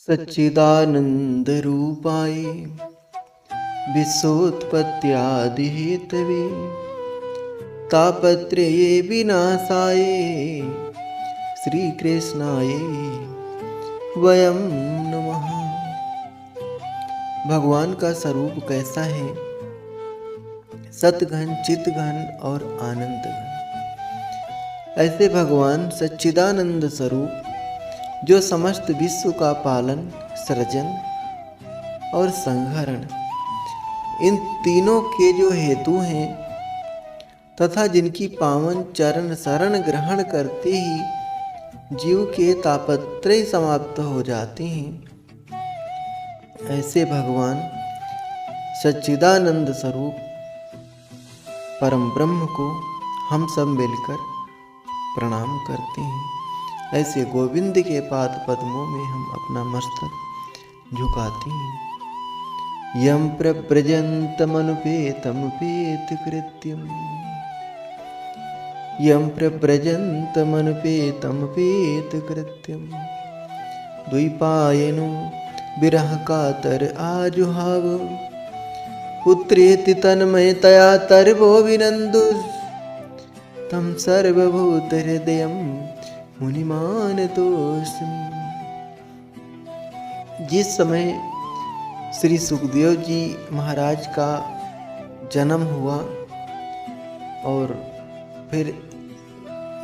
सच्चिदानन्दरूपाय विश्वोत्पत्त्यादिहेतवे तापत्रये विनाशाय श्रीकृष्णाय वयं नमः। भगवान का स्वरूप कैसा है? सतघन, चितघन और आनंद घन। ऐसे भगवान सच्चिदानंद स्वरूप जो समस्त विश्व का पालन, सृजन और संहरण, इन तीनों के जो हेतु हैं तथा जिनकी पावन चरण शरण ग्रहण करते ही जीव के तापत्रय समाप्त हो जाते हैं, ऐसे भगवान सच्चिदानंद स्वरूप परम ब्रह्म को हम सब मिलकर प्रणाम करते हैं। ऐसे गोविंद के पाद पद्मों में हम अपना मस्तक झुकाते हैं। यम प्रव्रजन्तमनुपेतमुपेत कृत्यम, यम प्रव्रजन्तमनुपेतमुपेत कृत्यम, द्वैपायनो विरह कातर आजुहाव, पुत्रेति तन्मयतया तर्वो विनन्दुः, तं सर्वभूत हृदयं मुनिमानतोऽस्मि। जिस समय श्री सुखदेव जी महाराज का जन्म हुआ और फिर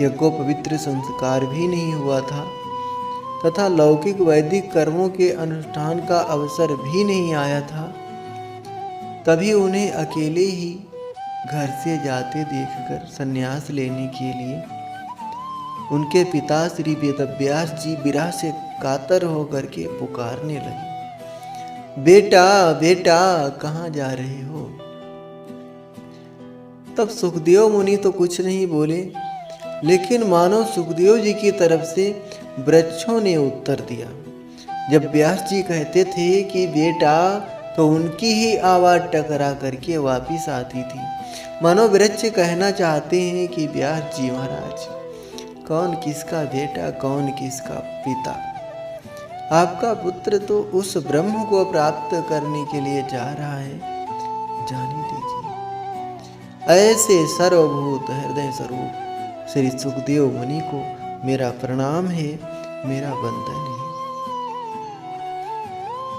यज्ञोपवित्र संस्कार भी नहीं हुआ था तथा लौकिक वैदिक कर्मों के अनुष्ठान का अवसर भी नहीं आया था, तभी उन्हें अकेले ही घर से जाते देखकर संन्यास लेने के लिए उनके पिता श्री वेदव्यास जी विरह से कातर होकर के पुकारने लगे, बेटा बेटा कहाँ जा रहे हो? तब सुखदेव मुनि तो कुछ नहीं बोले, लेकिन मानो सुखदेव जी की तरफ से वृक्षों ने उत्तर दिया। जब व्यास जी कहते थे कि बेटा, तो उनकी ही आवाज टकरा करके वापिस आती थी। मानो वृक्ष कहना चाहते हैं कि व्यास जी महाराज, कौन किसका बेटा, कौन किसका पिता? आपका पुत्र तो उस ब्रह्म को प्राप्त करने के लिए जा रहा है, जाने दीजिए। ऐसे सर्वभूत हृदय स्वरूप श्री सुखदेव मुनि को मेरा प्रणाम है, मेरा वंदन है।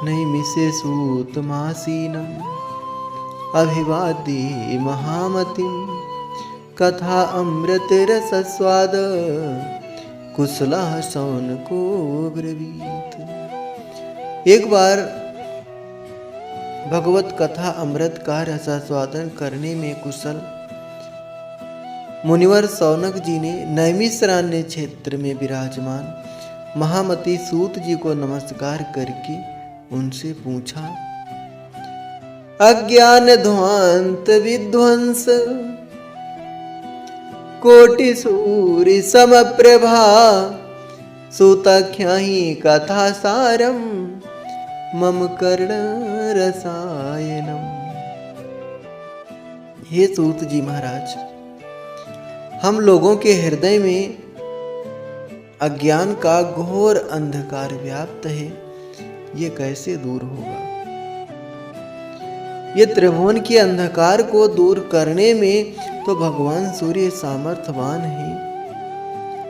नैमिषे सूतमासीनम् अभिवाद्य महामतिम्, कथा अमृत रस स्वाद कुशलः शौनको ब्रवीत। एक बार भगवत कथा अमृत का रसास्वादन करने में कुशल मुनिवर शौनक जी ने नैमिषारण्य क्षेत्र में विराजमान महामती सूत जी को नमस्कार करके उनसे पूछा, अज्ञान ध्वांत विध्वंस कोटि सूर्य समप्रभा, सुतख्याहि कथा सारम मम कर्ण रसायनम। हे सूत जी महाराज, हम लोगों के हृदय में अज्ञान का घोर अंधकार व्याप्त है, ये कैसे दूर होगा? ये त्रिभुवन के अंधकार को दूर करने में तो भगवान सूर्य सामर्थ्यवान है,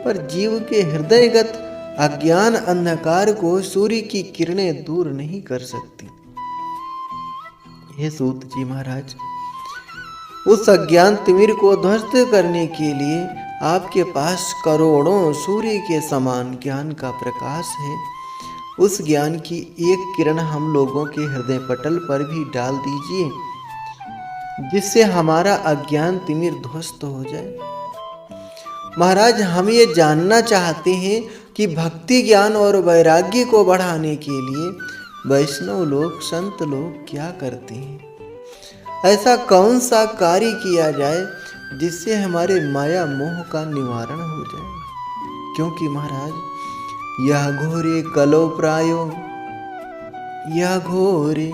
पर जीव के हृदयगत अज्ञान अंधकार को सूर्य की किरणें दूर नहीं कर सकती। हे सूत जी महाराज, उस अज्ञान तिमिर को ध्वस्त करने के लिए आपके पास करोड़ों सूर्य के समान ज्ञान का प्रकाश है। उस ज्ञान की एक किरण हम लोगों के हृदय पटल पर भी डाल दीजिए, जिससे हमारा अज्ञान तिमिर ध्वस्त हो जाए। महाराज, हम ये जानना चाहते हैं कि भक्ति ज्ञान और वैराग्य को बढ़ाने के लिए वैष्णव लोग, संत लोग क्या करते हैं? ऐसा कौन सा कार्य किया जाए जिससे हमारे माया मोह का निवारण हो जाए? क्योंकि महाराज, यह घोरे कलो प्रायो, यह घोरे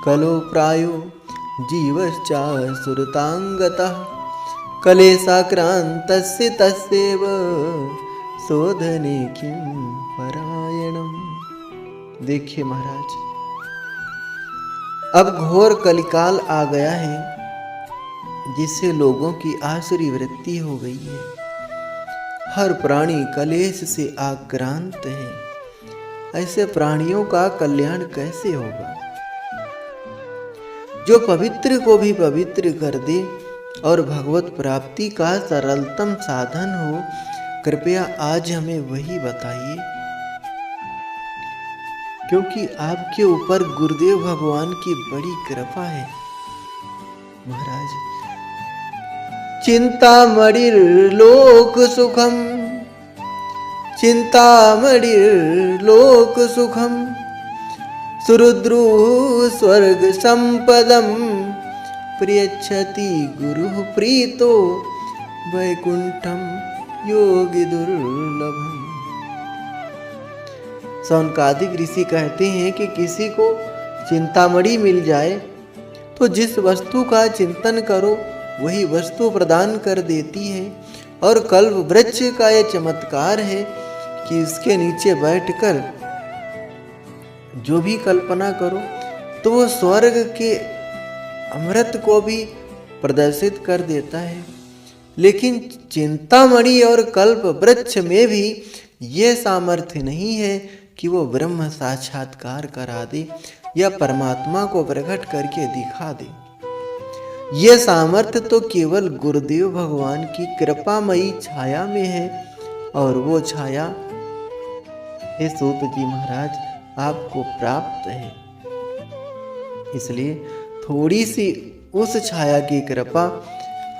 कलो प्रायो जीवश्चा सुरतांगतः, कलेशाक्रांतस्य तस्यैव शोधने किं परायणम्। देखिए महाराज, अब घोर कलिकाल आ गया है, जिससे लोगों की आसुरी वृत्ति हो गई है। हर प्राणी कलेश से आक्रांत है। ऐसे प्राणियों का कल्याण कैसे होगा? जो पवित्र को भी पवित्र कर दे और भगवत प्राप्ति का सरलतम साधन हो, कृपया आज हमें वही बताइए, क्योंकि आपके ऊपर गुरुदेव भगवान की बड़ी कृपा है। महाराज, चिंतामणिर लोक सुखम, चिंतामणिर लोक सुखम, सुरुद्रु स्वर्ग संपदम, प्रियच्छति गुरु प्रीतो, वैकुंठम योगी दुर्लभम। सौनकादिक ऋषि कहते हैं कि किसी को चिंतामणि मिल जाए तो जिस वस्तु का चिंतन करो वही वस्तु प्रदान कर देती है। और कल्प वृक्ष का यह चमत्कार है कि इसके नीचे बैठकर जो भी कल्पना करो तो वो स्वर्ग के अमृत को भी प्रदर्शित कर देता है। लेकिन चिंतामणि और कल्प वृक्ष में भी ये सामर्थ्य नहीं है कि वो ब्रह्म साक्षात्कार करा दे या परमात्मा को प्रकट करके दिखा दे। ये सामर्थ्य तो केवल गुरुदेव भगवान की कृपामयी छाया में है, और वो छाया हे सूत जी महाराज आपको प्राप्त है। इसलिए थोड़ी सी उस छाया की कृपा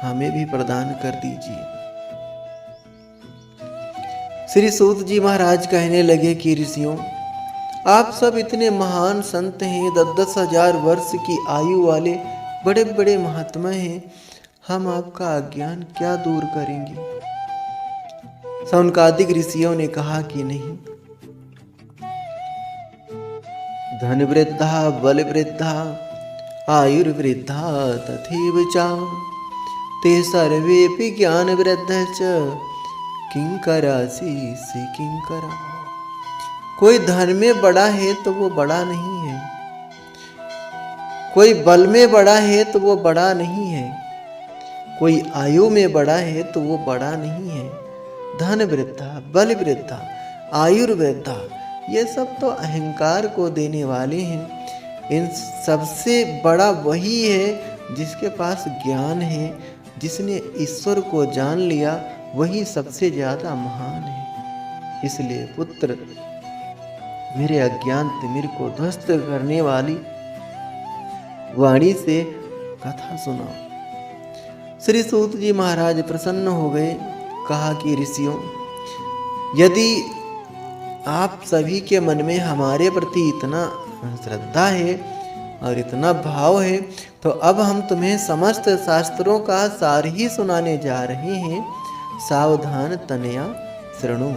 हमें भी प्रदान कर दीजिए। श्री सूत जी महाराज कहने लगे कि ऋषियों, आप सब इतने महान संत हैं, 10-10 हजार वर्ष की आयु वाले बड़े बड़े महात्मा हैं, हम आपका अज्ञान क्या दूर करेंगे? सौनकादिक ऋषियों ने कहा कि नहीं, धन वृद्धा बल वृद्धा आयुर्वृद्धा तथैव च ते सर्वेपि ज्ञान वृद्ध च किंकरासि से किंकरा। कोई धन में बड़ा है तो वो बड़ा नहीं है, कोई बल में बड़ा है तो वो बड़ा नहीं है, कोई आयु में बड़ा है तो वो बड़ा नहीं है। धन वृद्धा बल वृद्धा आयुर्वृद्धा ये सब तो अहंकार को देने वाले हैं। इन सबसे बड़ा वही है जिसके पास ज्ञान है, जिसने ईश्वर को जान लिया, वही सबसे ज्यादा महान है। इसलिए पुत्र, मेरे अज्ञान तिमिर को ध्वस्त करने वाली वाणी से कथा सुनाओ। श्री सूत जी महाराज प्रसन्न हो गए। कहा कि ऋषियों, यदि आप सभी के मन में हमारे प्रति इतना श्रद्धा है और इतना भाव है, तो अब हम तुम्हें समस्त शास्त्रों का सार ही सुनाने जा रहे हैं। सावधान तनया श्रृणु,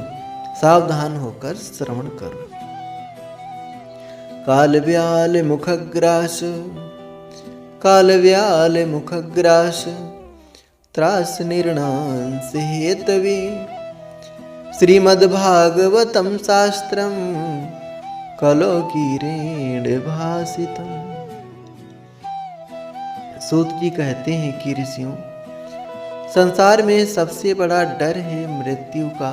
सावधान होकर श्रवण करो। कालव्याल मुखग्रास, कालव्याल मुखग्रास, त्रास निर्णांस हेतवे, श्रीमद्भागवतम शास्त्रम कलौकीरेण भासितम। सूत जी कहते हैं कि ऋषियों, संसार में सबसे बड़ा डर है मृत्यु का।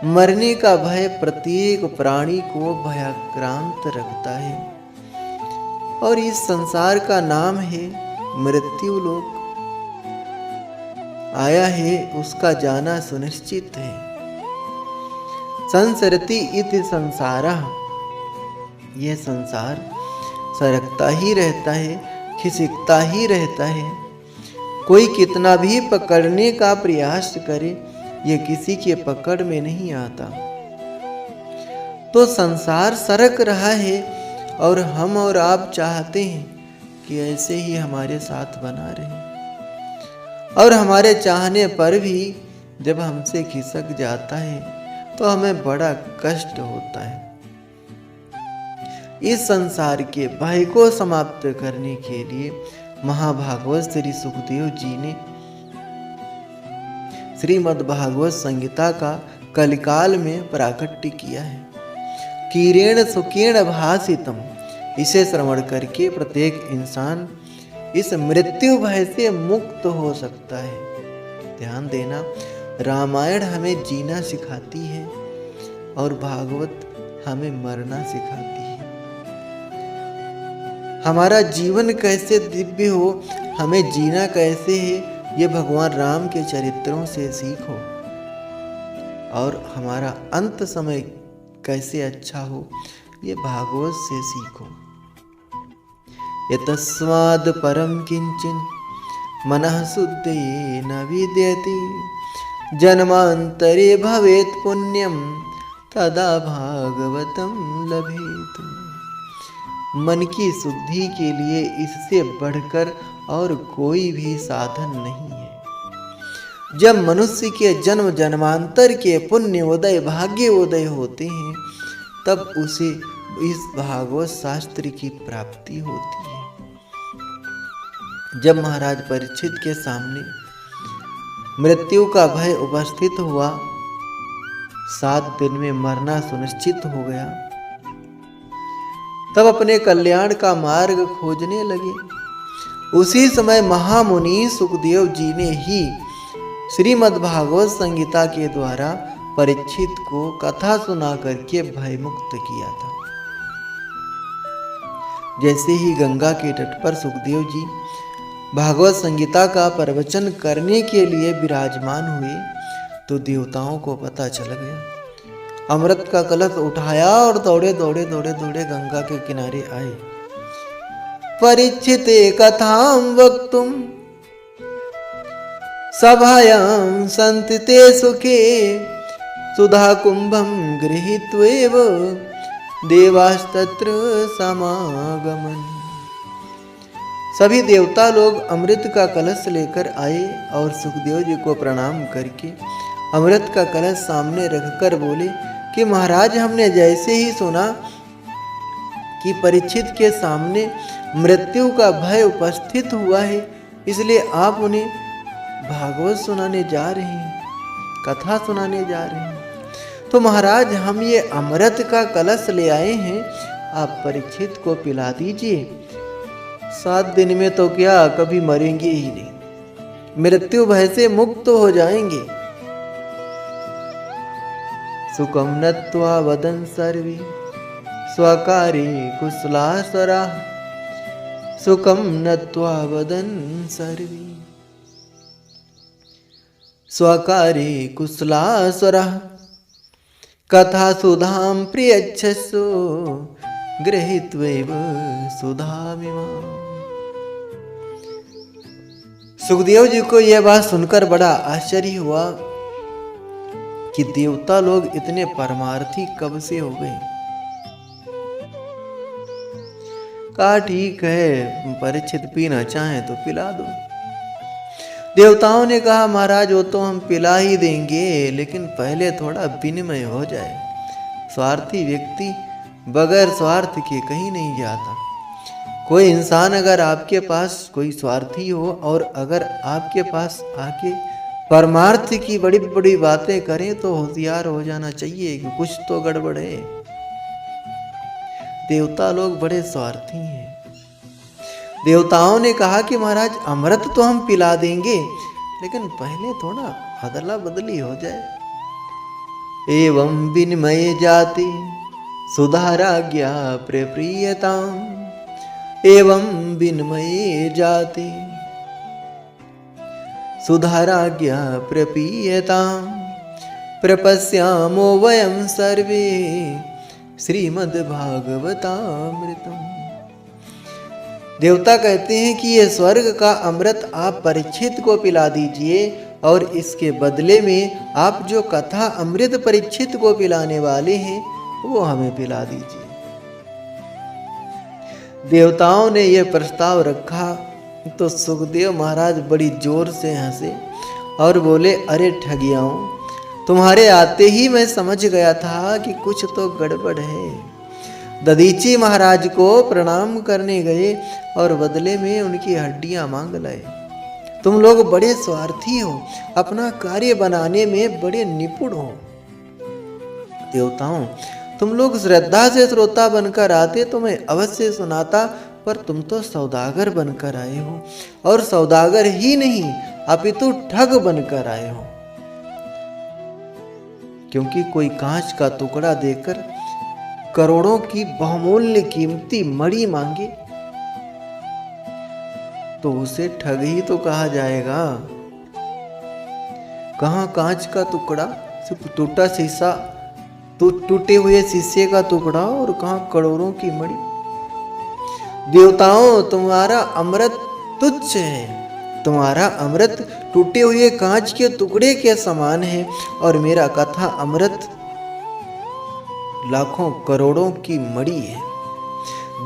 मरने का भय प्रत्येक प्राणी को भयाक्रांत रखता है, और इस संसार का नाम है मृत्यु लोक। आया है उसका जाना सुनिश्चित है। संसरति इति संसारः, यह संसार सरकता ही रहता है, खिसकता ही रहता है। कोई कितना भी पकड़ने का प्रयास करे, यह किसी के पकड़ में नहीं आता। तो संसार सरक रहा है, और हम और आप चाहते हैं कि ऐसे ही हमारे साथ बना रहे। और हमारे चाहने पर भी जब हमसे खिसक जाता है तो हमें बड़ा कष्ट होता है। इस संसार के भय को समाप्त करने के लिए महाभागवत श्री सुखदेव जी ने श्रीमद् भागवत संहिता का कलिकाल में प्राकट्य किया है। कीरेण सुकेण भासितम। इसे श्रवण करके प्रत्येक इंसान इस मृत्यु भय से मुक्त हो सकता है। ध्यान देना, रामायण हमें जीना सिखाती है और भागवत हमें मरना सिखाती है। हमारा जीवन कैसे दिव्य हो, हमें जीना कैसे है, ये भगवान राम के चरित्रों से सीखो। और हमारा अंत समय कैसे अच्छा हो, ये भागवत से सीखो। यतस्माद् परम किंचिन मनः शुद्धये न विद्यते, जन्मांतरे भवेत् पुण्यम तदा भागवतम लभेत। मन की शुद्धि के लिए इससे बढ़कर और कोई भी साधन नहीं है। जब मनुष्य के जन्म जन्मांतर के पुण्य उदय भाग्य उदय होते हैं, तब उसे इस भागवत शास्त्र की प्राप्ति होती है। जब महाराज परीक्षित के सामने मृत्यु का भय उपस्थित हुआ, 7 दिन में मरना सुनिश्चित हो गया, तब अपने कल्याण का मार्ग खोजने लगे। उसी समय महामुनि सुखदेव जी ने ही श्रीमद् भागवत संहिता के द्वारा परीक्षित को कथा सुना करके भय मुक्त किया था। जैसे ही गंगा के तट पर सुखदेव जी भागवत संहिता का प्रवचन करने के लिए विराजमान हुए, तो देवताओं को पता चल गया। अमृत का कलश उठाया और दौड़े दौड़े दौड़े दौड़े गंगा के किनारे आए। परीक्षिते कथां वक्तुम सभायां सन्ति ते सुखे, सुधा कुंभं गृहीत्वैव देवास्तत्र समागमन्। सभी देवता लोग अमृत का कलश लेकर आए और सुखदेव जी को प्रणाम करके अमृत का कलश सामने रखकर बोले कि महाराज, हमने जैसे ही सुना कि परीक्षित के सामने मृत्यु का भय उपस्थित हुआ है, इसलिए आप उन्हें भागवत सुनाने जा रहे हैं, कथा सुनाने जा रहे हैं। तो महाराज, हम ये अमृत का कलश ले आए हैं, आप परीक्षित को पिला दीजिए। 7 दिन में तो क्या, कभी मरेंगे ही नहीं, मृत्यु भय से मुक्त हो जाएंगे। सुखम नत्वा वदन् सर्वे स्वकारे कुशलासरा, सुखम नत्वा वदन् सर्वे स्वकारे कुशलासरा, कथा सुधां प्रियच्छसो गृहीत्वैव सुधामिमाम्। सुखदेव जी को यह बात सुनकर बड़ा आश्चर्य हुआ कि देवता लोग इतने परमार्थी कब से हो गए। कहा ठीक है, परीक्षित पीना चाहें तो पिला दो। देवताओं ने कहा महाराज, वो तो हम पिला ही देंगे, लेकिन पहले थोड़ा विनिमय हो जाए। स्वार्थी व्यक्ति बगैर स्वार्थ के कहीं नहीं जाता। कोई इंसान अगर आपके पास कोई स्वार्थी हो और अगर आपके पास आके परमार्थ की बड़ी बड़ी बातें करें, तो होशियार हो जाना चाहिए कि कुछ तो गड़बड़ है। देवता लोग बड़े स्वार्थी हैं। देवताओं ने कहा कि महाराज, अमृत तो हम पिला देंगे, लेकिन पहले थोड़ा अदला बदली हो जाए। एवं विनिमय जाति सुधाराज्ञा प्रप्रियताम्, एवं विनिमय जाति सुधाराज्ञा प्रपीयताम्, प्रपश्यामो वयं सर्वे श्रीमद्भागवतामृतम्। देवता कहते हैं कि ये स्वर्ग का अमृत आप परीक्षित को पिला दीजिए, और इसके बदले में आप जो कथा अमृत परीक्षित को पिलाने वाले हैं, वो हमें पिला दीजिए। देवताओं ने यह प्रस्ताव रखा तो सुखदेव महाराज बड़ी जोर से हंसे और बोले, अरे ठगियाओं, तुम्हारे आते ही मैं समझ गया था कि कुछ तो गड़बड़ है। दधीची महाराज को प्रणाम करने गए और बदले में उनकी हड्डियां मांग लाए। तुम लोग बड़े स्वार्थी हो, अपना कार्य बनाने में बड़े निपुण हो। देवताओं, तुम लोग श्रद्धा से श्रोता बनकर आते तो मैं अवश्य सुनाता, पर तुम तो सौदागर बनकर आए हो, और सौदागर ही नहीं अपितु ठग बनकर आए हो। क्योंकि कोई कांच का टुकड़ा देकर करोड़ों की बहुमूल्य कीमती मणि मांगे तो उसे ठग ही तो कहा जाएगा। कहां कांच का टुकड़ा, सिर्फ टूटा शीशा, टूटे हुए शीशे का टुकड़ा, और कहां करोड़ों की मणि। देवताओं, तुम्हारा अमृत तुच्छ है, तुम्हारा अमृत टूटे हुए कांच के टुकड़े के समान है, और मेरा कथा अमृत लाखों करोड़ों की मणि है।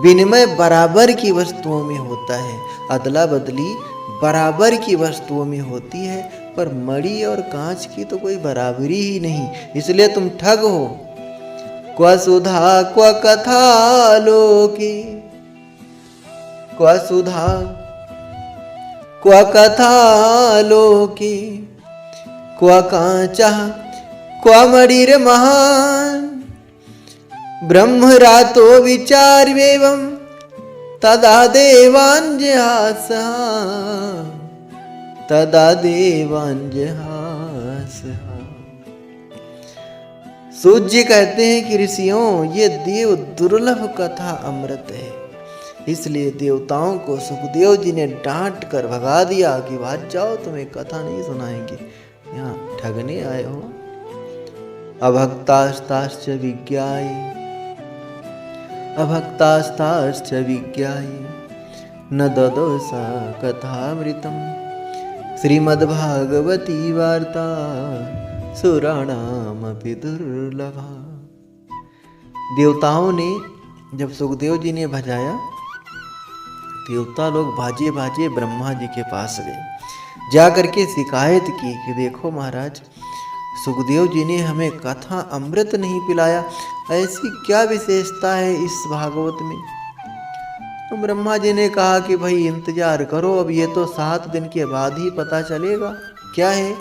विनिमय बराबर की वस्तुओं में होता है, अदला बदली बराबर की वस्तुओं में होती है, पर मणि और कांच की तो कोई बराबरी ही नहीं, इसलिए तुम ठग हो। क्व सुधा क्व कथा लोके, क्व सुधा क्व कथा लोके, क्व कांचा क्व मणिर महान, ब्रह्म रातो विचार्येवं तदा देवांजहास, तदा देवांजहास। सूत जी कहते हैं कि ऋषियों, ये देव दुर्लभ कथा अमृत है, इसलिए देवताओं को सुखदेव जी ने डांट कर भगा दिया कि भाग जाओ, तुम्हें कथा नहीं सुनाएंगे, यहाँ ठगने आए हो। अभक्तास्ताश्च विज्ञाय, अभक्तास्ताश्च विज्ञाय न ददोसा कथामृतम्, श्रीमद्भागवती वार्ता सुराणामपि दुर्लभा। देवताओं ने जब सुखदेव जी ने भजाया, देवता लोग भाजे भाजे ब्रह्मा जी के पास गए, जा करके शिकायत की कि देखो महाराज, सुखदेव जी ने हमें कथा अमृत नहीं पिलाया, ऐसी क्या विशेषता है इस भागवत में। तो ब्रह्मा जी ने कहा कि भाई इंतजार करो, अब ये तो 7 दिन के बाद ही पता चलेगा क्या है।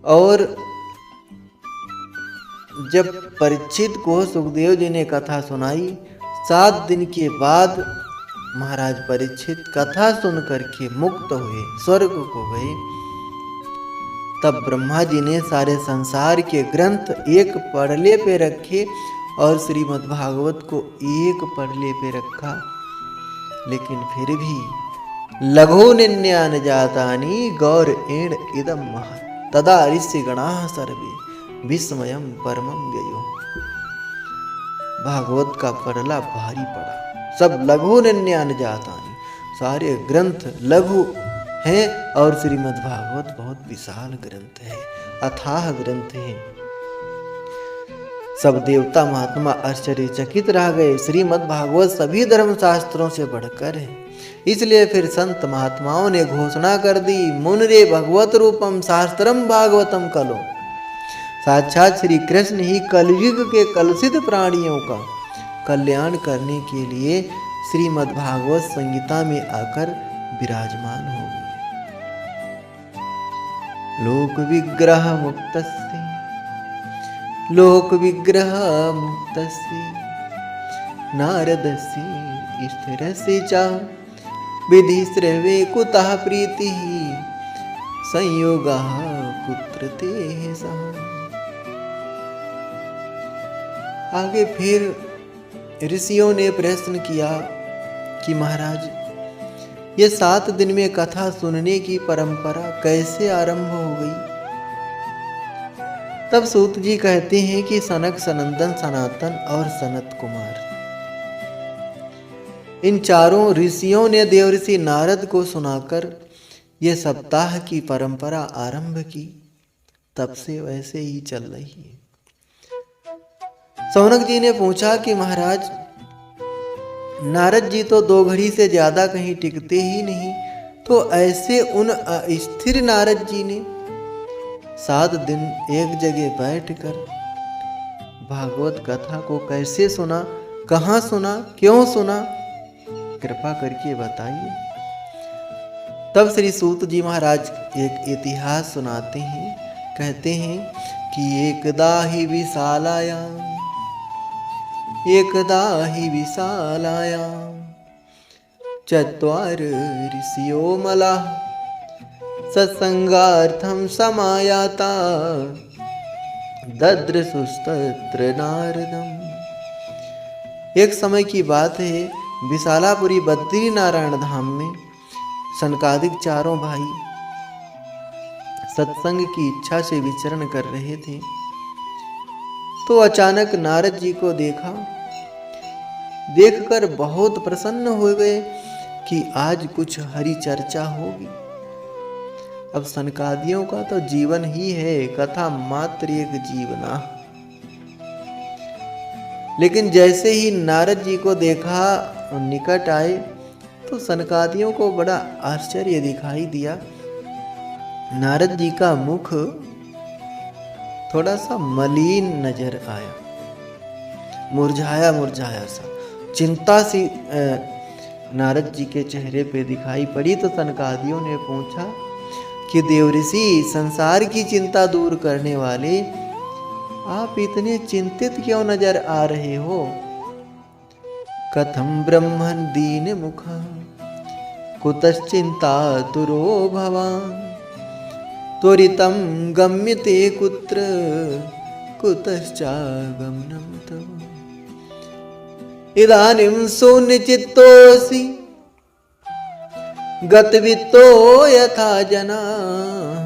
और जब परीक्षित को सुखदेव जी ने कथा सुनाई, 7 दिन के बाद महाराज परीक्षित कथा सुन करके मुक्त हुए, स्वर्ग को गए। तब ब्रह्मा जी ने सारे संसार के ग्रंथ एक पड़ले पे रखे और श्रीमद् भागवत को एक पड़ले पे रखा, लेकिन फिर भी लघु निन्यान जातानि गौर एण इदम महा, तदा ऋषि गणाः सर्वे विस्मयम परमम व्ययो। भागवत का पड़ला भारी पड़ा, सब लघु निन्यान जातानि, सारे ग्रंथ लघु हैं और श्रीमद् भागवत बहुत विशाल ग्रंथ है, अथाह ग्रंथ है। सब देवता महात्मा आश्चर्यचकित रह गए। श्रीमद् भागवत सभी धर्म शास्त्रों से बढ़कर है, इसलिए फिर संत महात्माओं ने घोषणा कर दी, मुनरे भगवत रूपम शास्त्रम भागवतम कलो। साक्षात श्री कृष्ण ही कलयुग के कलुषित प्राणियों का कल्याण करने के लिए श्रीमद् भागवत संहिता में आकर विराजमान हो गए। लोक विग्रह मुक्तस्य, लोक विग्रह मुक्तस्य नारदस्य स्थिरस्य च विधि श्रवे कुतः प्रीतिः संयोगः कुत्र ते सः। आगे फिर ऋषियों ने प्रश्न किया कि महाराज, ये 7 दिन में कथा सुनने की परंपरा कैसे आरंभ हो गई। तब सूत जी कहते हैं कि सनक, सनंदन, सनातन और सनत कुमार, इन चारों ऋषियों ने देवऋषि नारद को सुनाकर ये सप्ताह की परंपरा आरंभ की, तब से वैसे ही चल रही है। सौनक जी ने पूछा कि महाराज, नारद जी तो 2 घड़ी से ज्यादा कहीं टिकते ही नहीं, तो ऐसे उन अस्थिर नारद जी ने 7 दिन एक जगह बैठकर भागवत कथा को कैसे सुना, कहाँ सुना, क्यों सुना, कृपा करके बताइए। तब श्री सूत जी महाराज एक इतिहास सुनाते हैं कहते हैं कि एकदा ही विशालायां चत्वार ऋषियो मलाः सत्संगार्थं समायाता ददृशुस्तत्र नारदम्। एक समय की बात है, विशालापुरी बद्री नारायण धाम में सनकादिक चारों भाई सत्संग की इच्छा से विचरण कर रहे थे। तो अचानक नारद जी को देखकर बहुत प्रसन्न हो गए कि आज कुछ हरि चर्चा होगी। अब सनकादियों का तो जीवन ही है कथा मात्र एक जीवना। लेकिन जैसे ही नारद जी को देखा और निकट आए तो सनकादियों को बड़ा आश्चर्य दिखाई दिया। नारद जी का मुख थोड़ा सा मलिन नजर आया, मुरझाया सा, चिंता सी नारद जी के चेहरे पे दिखाई पड़ी। तो सनकादियों ने पूछा कि देव ऋषि, संसार की चिंता दूर करने वाले, आप इतने चिंतित क्यों नजर आ रहे हो? कथम ब्रह्मन् दीन मुख कुतश्चिंता तुरो भवान् त्वरितं गम्यते कुत्र कुतश्चागमनं तव। इदानीं शून्यचित्तोऽसि गतवित्तो यथा जनाः।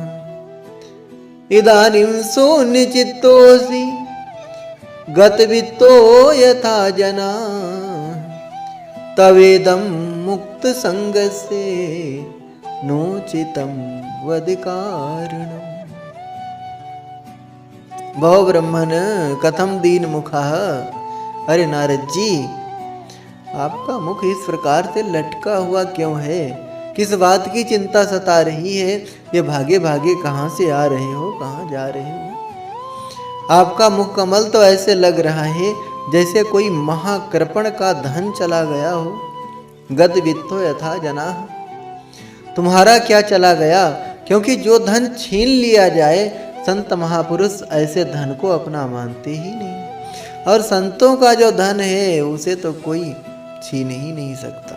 इदानीं शून्यचित्तोऽसि गतवित्तो यथा जनाः तवेदं मुक्तसंगस्य नोचितं वद कारणम्। भव ब्रह्मन् कथम दीन मुखः। अरे नारद जी, आपका मुख इस प्रकार से लटका हुआ क्यों है? किस बात की चिंता सता रही है? ये भागे भागे कहाँ से आ रहे हो, कहाँ जा रहे हो? आपका मुख कमल तो ऐसे लग रहा है जैसे कोई महाकृपण का धन चला गया हो। गत वित्तो यथा जनाः। तुम्हारा क्या चला गया? क्योंकि जो धन छीन लिया जाए, संत महापुरुष ऐसे धन को अपना मानते ही नहीं, और संतों का जो धन है उसे तो कोई छीन ही नहीं सकता।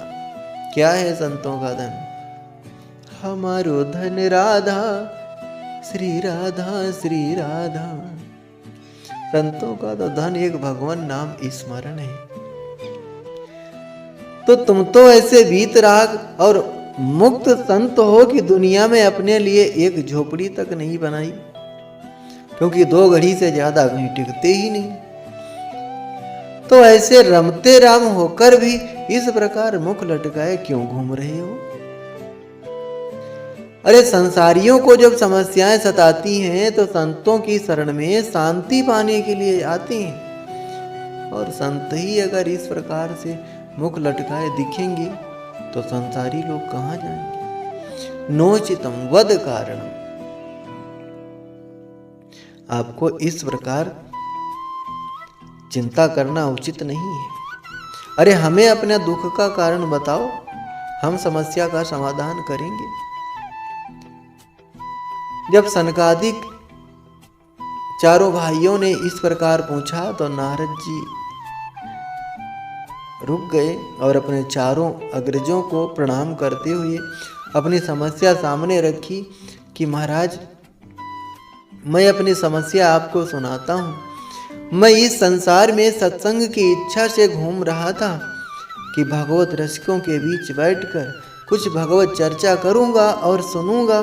क्या है संतों का धन? हमारो धन राधा श्री राधा श्री राधा। संतों का तो धन एक भगवान नाम स्मरण है। तो तुम तो ऐसे वीतराग और मुक्त संत हो कि दुनिया में अपने लिए एक झोपड़ी तक नहीं बनाई, क्योंकि 2 घड़ी से ज्यादा कहीं टिकते ही नहीं। तो ऐसे रमते राम होकर भी इस प्रकार मुख लटकाए क्यों घूम रहे हो? अरे संसारियों को जब समस्याएं सताती हैं तो संतों की शरण में शांति पाने के लिए आते हैं, और संत ही अगर इस प्रकार से मुख लटकाए दिखेंगे तो संसारी लोग कहाँ जाएंगे? नोचितम वद कारणम। आपको इस प्रकार चिंता करना उचित नहीं है। अरे हमें अपने दुख का कारण बताओ, हम समस्या का समाधान करेंगे। जब सनकादिक चारों भाइयों ने इस प्रकार पूछा तो नारद जी रुक गए और अपने चारों अग्रजों को प्रणाम करते हुए अपनी समस्या सामने रखी कि महाराज, मैं अपनी समस्या आपको सुनाता हूँ। मैं इस संसार में सत्संग की इच्छा से घूम रहा था कि भगवत रसिकों के बीच बैठकर कुछ भगवत चर्चा करूँगा और सुनूंगा।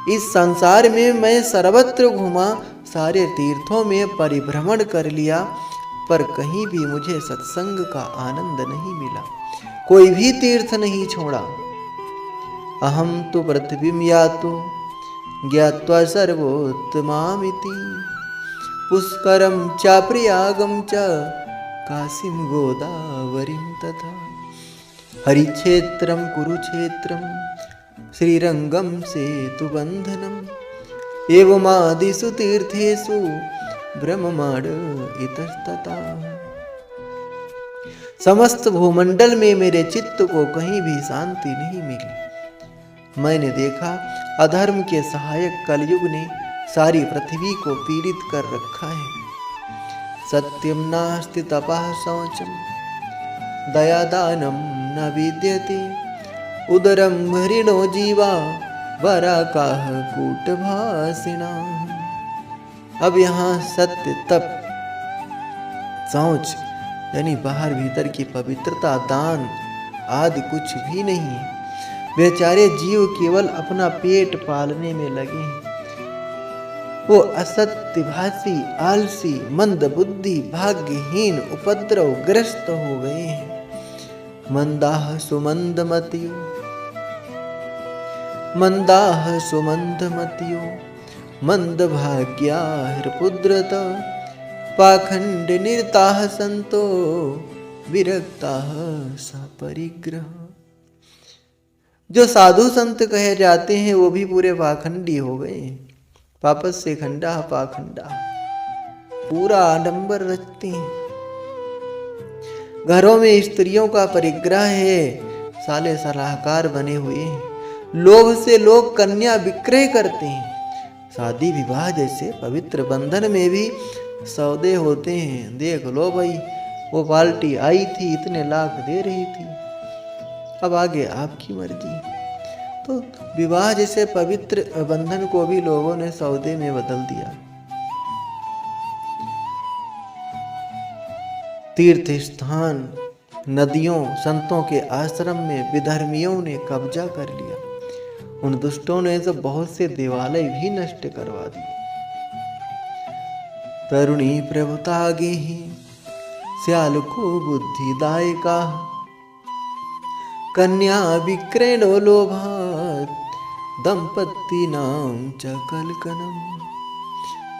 इस संसार में मैं सर्वत्र घूमा, सारे तीर्थों में परिभ्रमण कर लिया, पर कहीं भी मुझे सत्संग का आनंद नहीं मिला, कोई भी तीर्थ नहीं छोड़ा। अहम तो पृथ्वीं यातो ज्ञात्वा सर्वोत्तमामिति पुष्करम च प्रयागम च काशीं गोदावरीं तथा हरिक्षेत्रम कुरुक्षेत्रम श्रीरंगम सेतुबंधनम एवमादिषु तीर्थेषु ब्रह्मांड इतस्तता। समस्त भूमंडल में मेरे चित्त को कहीं भी शांति नहीं मिली। मैंने देखा अधर्म के सहायक कलयुग ने सारी पृथ्वी को पीड़ित कर रखा है। सत्यम नास्ति तपः शौचम दया दानम न विद्यते उदरम हरिणो जीवा वराकाह कूटभासिना। अब यहाँ सत्य, तप, शौच यानी बाहर भीतर की पवित्रता, दान आदि कुछ भी नहीं है। बेचारे जीव केवल अपना पेट पालने में लगे हैं। वो असत्यभाषी, आलसी, मंद बुद्धि, भाग्यहीन, उपद्रव ग्रस्त हो गए हैं। मंदाह सुमंदमतियो मंद भाग्या हृपुद्रत पाखंड निरताः संतो विरक्ताः सपरिग्रह। जो साधु संत कहे जाते हैं वो भी पूरे पाखंडी हो गए। पापस से खंडा पाखंडा, पूरा आडंबर रचते हैं। घरों में स्त्रियों का परिग्रह है, साले सलाहकार बने हुए हैं। लोभ से लोग कन्या विक्रय करते हैं। शादी विवाह जैसे पवित्र बंधन में भी सौदे होते हैं। देख लो भाई, वो पार्टी आई थी, इतने लाख दे रही थी, अब आगे आपकी मर्जी। तो विवाह जैसे पवित्र बंधन को भी लोगों ने सौदे में बदल दिया। तीर्थ स्थान, नदियों, संतों के आश्रम में विधर्मियों ने कब्जा कर लिया। उन दुष्टों ने तो बहुत से देवालय भी नष्ट करवा दिए। तरुणी प्रभुता गेहि श्याल को बुद्धिदायका कन्या विक्रयणो लोभात दंपति नाम च कलकनम।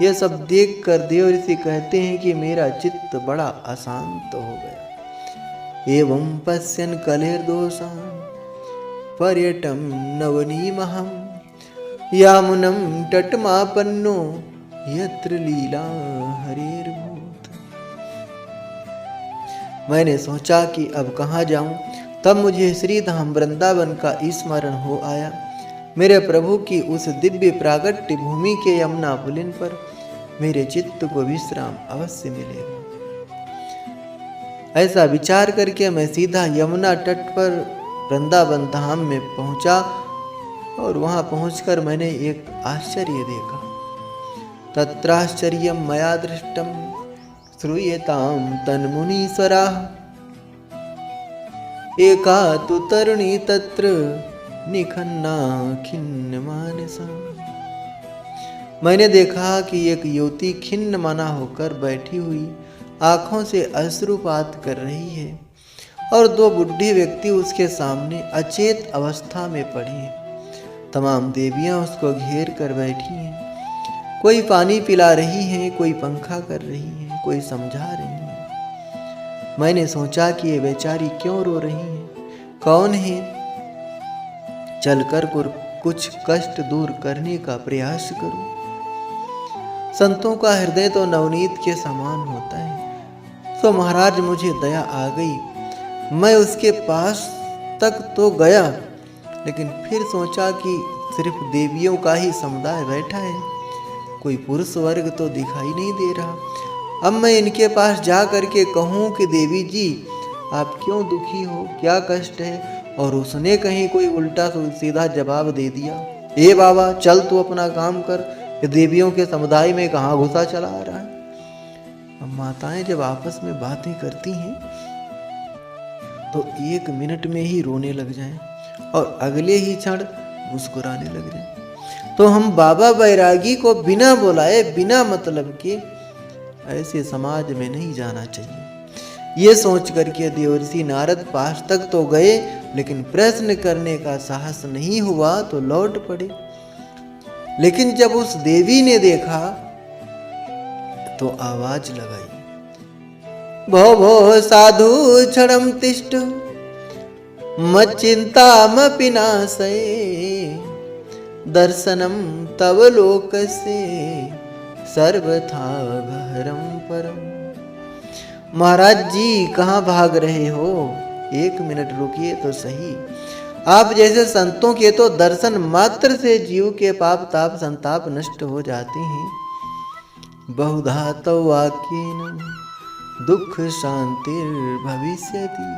यह सब देख कर देव ऋषि कहते हैं कि मेरा चित्त बड़ा अशांत हो गया। एवं पश्यन् कलेर्दोषान् पर्यटम नवनीमहं यामुनं तटमापन्नो यत्र लीला हरेर्भूत। मैंने सोचा कि अब कहाँ जाऊं। तब मुझे श्री धाम वृंदावन का स्मरण हो आया। मेरे प्रभु की उस दिव्य प्रागट्य भूमि के यमुना पुलिन पर मेरे चित्त को विश्राम अवश्य मिलेगा। ऐसा विचार करके मैं सीधा यमुना तट पर वृंदावन धाम में पहुंचा और वहां पहुंचकर मैंने एक आश्चर्य देखा। तत्राश्चर्यं मया दृष्टं श्रूयतां तन्मुनीश्वराः एका तु तरुणी तत्र निखन्ना खिन्न मानसा। मैंने देखा कि एक युवती खिन्न मना होकर बैठी हुई आंखों से अश्रुपात कर रही है और दो बुढ़े व्यक्ति उसके सामने अचेत अवस्था में पड़े हैं। तमाम देवियां उसको घेर कर बैठी हैं। कोई पानी पिला रही हैं, कोई पंखा कर रही हैं, कोई समझा रही हैं। मैंने सोचा कि ये बेचारी क्यों रो रही हैं, कौन है। चलकर कुछ कष्ट दूर करने का प्रयास करूं। संतों का हृदय तो नवनीत के समान होता है। तो महाराज मुझे दया आ गई। मैं उसके पास तक तो गया, लेकिन फिर सोचा कि सिर्फ देवियों का ही समुदाय बैठा है, कोई पुरुष वर्ग तो दिखाई नहीं दे रहा। अब मैं इनके पास जा करके कहूँ कि देवी जी आप क्यों दुखी हो, क्या कष्ट है। और उसने कहीं कोई उल्टा सीधा जवाब दे दिया, ए बाबा चल तू अपना काम कर, ये देवियों के समुदाय में कहाँ घुसा चला आ रहा है। अब माताएं जब आपस में बातें करती हैं तो 1 मिनट में ही रोने लग जाएं और अगले ही क्षण मुस्कुराने लग जाएं। तो हम बाबा बैरागी को बिना बुलाए, बिना मतलब के ऐसे समाज में नहीं जाना चाहिए। ये सोच करके देवर्षि नारद पास तक तो गए, लेकिन प्रश्न करने का साहस नहीं हुआ तो लौट पड़े। लेकिन जब उस देवी ने देखा तो आवाज लगाई, भो भो साधु क्षणं तिष्ठ मच्चिन्तामपि नाशये दर्शनं तव लोकस्य सर्वथा गहरं परम। महाराज जी कहाँ भाग रहे हो, 1 मिनट रुकिए तो सही। आप जैसे संतों के तो दर्शन मात्र से जीव के पाप ताप संताप नष्ट हो जाते हैं। बहुधा तो वाक्येन दुख शांतिर्भविष्यति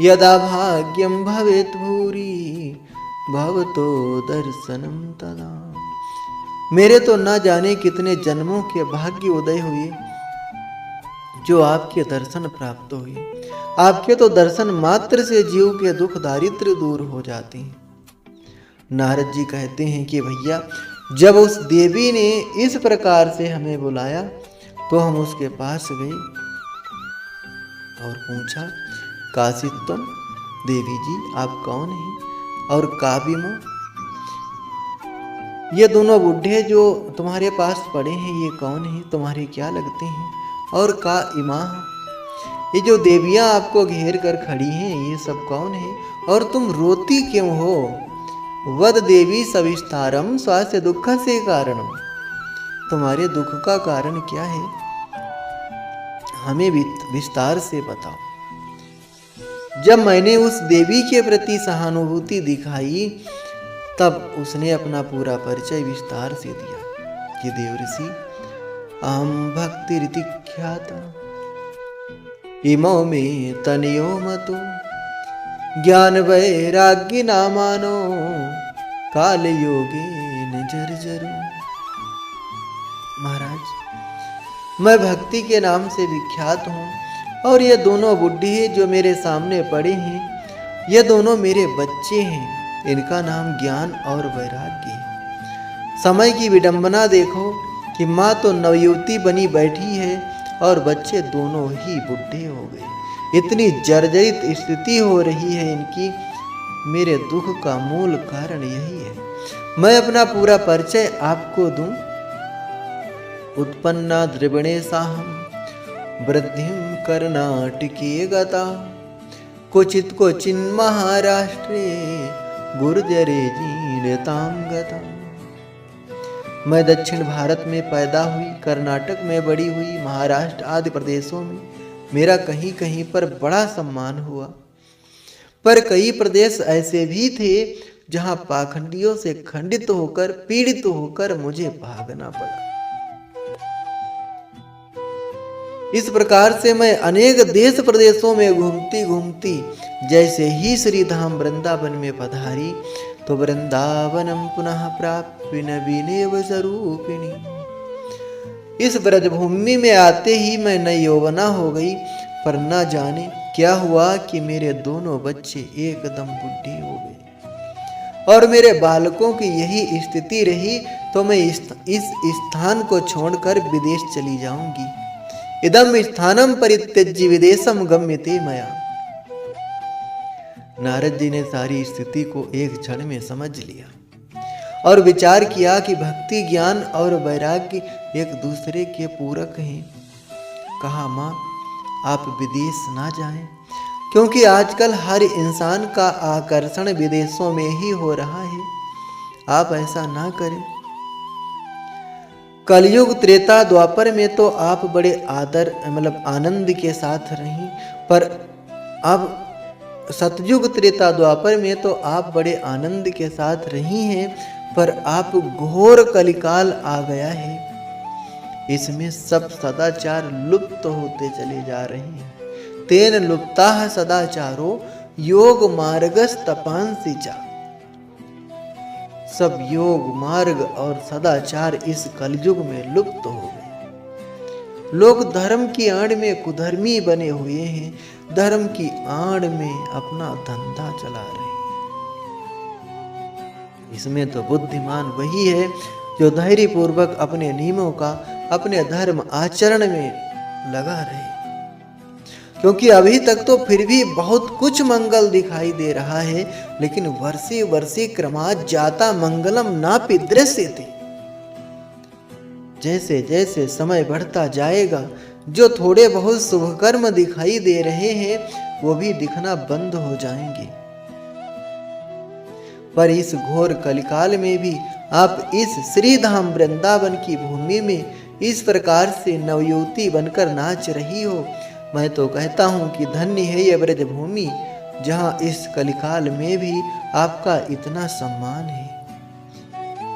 यदा भाग्यम भवेत् भूरि भवतो दर्शनम तदा। मेरे तो न जाने कितने जन्मों के भाग्य उदय हुए जो आपके दर्शन प्राप्त हुए। आपके तो दर्शन मात्र से जीव के दुख दारिद्र्य दूर हो जाते हैं। नारद जी कहते हैं कि भैया, जब उस देवी ने इस प्रकार से हमें बुलाया तो हम उसके पास गए और पूछा, काशित्वम, देवी जी आप कौन हैं? और काबिमो, ये दोनों बुढ़े जो तुम्हारे पास पड़े हैं ये कौन हैं? तुम्हारे क्या लगते हैं? और का इमा, ये जो देवियां आपको घेर कर खड़ी हैं ये सब कौन है? और तुम रोती क्यों हो? वद देवी सविस्तारम स्वास्थ्य दुख से कारणम, तुम्हारे दुख का कारण क्या है? हमें विस्तार से बताओ। जब मैंने उस देवी के प्रति सहानुभूति दिखाई तब उसने अपना पूरा परिचय विस्तार से दिया कि देवर्षि, अहम भक्ति रीति ख्याता इमो में तनियो मतो ज्ञान वैराग्य नामानो काल योगे जर्जरो। महाराज, मैं भक्ति के नाम से विख्यात हूँ और ये दोनों बुढ़े जो मेरे सामने पड़े हैं ये दोनों मेरे बच्चे हैं। इनका नाम ज्ञान और वैराग्य है। समय की विडंबना देखो कि माँ तो नवयुवती बनी बैठी है और बच्चे दोनों ही बुढ़े हो गए। इतनी जर्जरित स्थिति हो रही है इनकी। मेरे दुख का मूल कारण यही है। मैं अपना पूरा परिचय आपको दूं। उत्पन्ना द्रविणे साहम वृद्धिम कर्नाटके गता क्वचित क्वचिन महाराष्ट्रे गुर्जरे जीनताम गता। मैं दक्षिण भारत में पैदा हुई, कर्नाटक में बड़ी हुई, महाराष्ट्र आदि प्रदेशों में मेरा कहीं कहीं पर बड़ा सम्मान हुआ, पर कई प्रदेश ऐसे भी थे जहां पाखंडियों से खंडित होकर पीड़ित होकर मुझे भागना पड़ा। इस प्रकार से मैं अनेक देश प्रदेशों में घूमती घूमती जैसे ही श्री धाम वृंदावन में पधारी तो वृंदावनम पुनः प्राप्य नवीनेव स्वरूपिणी। इस ब्रजभूमि में आते ही मैं नई यौवना हो गई, पर न जाने क्या हुआ कि मेरे दोनों बच्चे एकदम बुढ़े हो गए और मेरे बालकों की यही स्थिति रही तो मैं इस स्थान को छोड़कर विदेश चली जाऊंगी। इदम स्थानम परित्यज्य विदेशम गम्यते मया। नारद जी ने सारी स्थिति को एक क्षण में समझ लिया और विचार किया कि भक्ति ज्ञान और वैराग्य एक दूसरे के पूरक हैं। कहा, माँ आप विदेश ना जाएं, क्योंकि आजकल हर इंसान का आकर्षण विदेशों में ही हो रहा है। आप ऐसा ना करें। कलयुग त्रेता द्वापर में तो आप बड़े आदर आनंद के साथ रहीं, पर अब सतयुग त्रेता द्वापर में तो आप बड़े आनंद के साथ रही हैं, पर आप घोर कलिकाल आ गया है। इसमें सब सदाचार लुप्त होते चले जा रहे हैं। तेन लुप्ताः सदाचारो योग मार्गस तपांसि च। सब योग मार्ग और सदाचार इस कलयुग में लुप्त हो गए। लोग धर्म की आड़ में कुधर्मी बने हुए हैं, धर्म की आड़ में अपना धंधा चला रहे हैं। इसमें तो बुद्धिमान वही है जो धैर्य पूर्वक अपने नियमों का अपने धर्म आचरण में लगा रहे, क्योंकि अभी तक तो फिर भी बहुत कुछ मंगल दिखाई दे रहा है, लेकिन वर्षे वर्षे क्रमात् जाता मंगलम नापि दृश्यते। जैसे जैसे समय बढ़ता जाएगा जो थोड़े बहुत शुभ कर्म दिखाई दे रहे हैं वो भी दिखना बंद हो जाएंगे। पर इस घोर कलिकाल में भी आप इस श्री धाम वृंदावन की भूमि में इस प्रकार से नवयुवती बनकर नाच रही हो। मैं तो कहता हूं कि धन्य है यह ब्रज भूमि जहाँ इस कलिकाल में भी आपका इतना सम्मान है।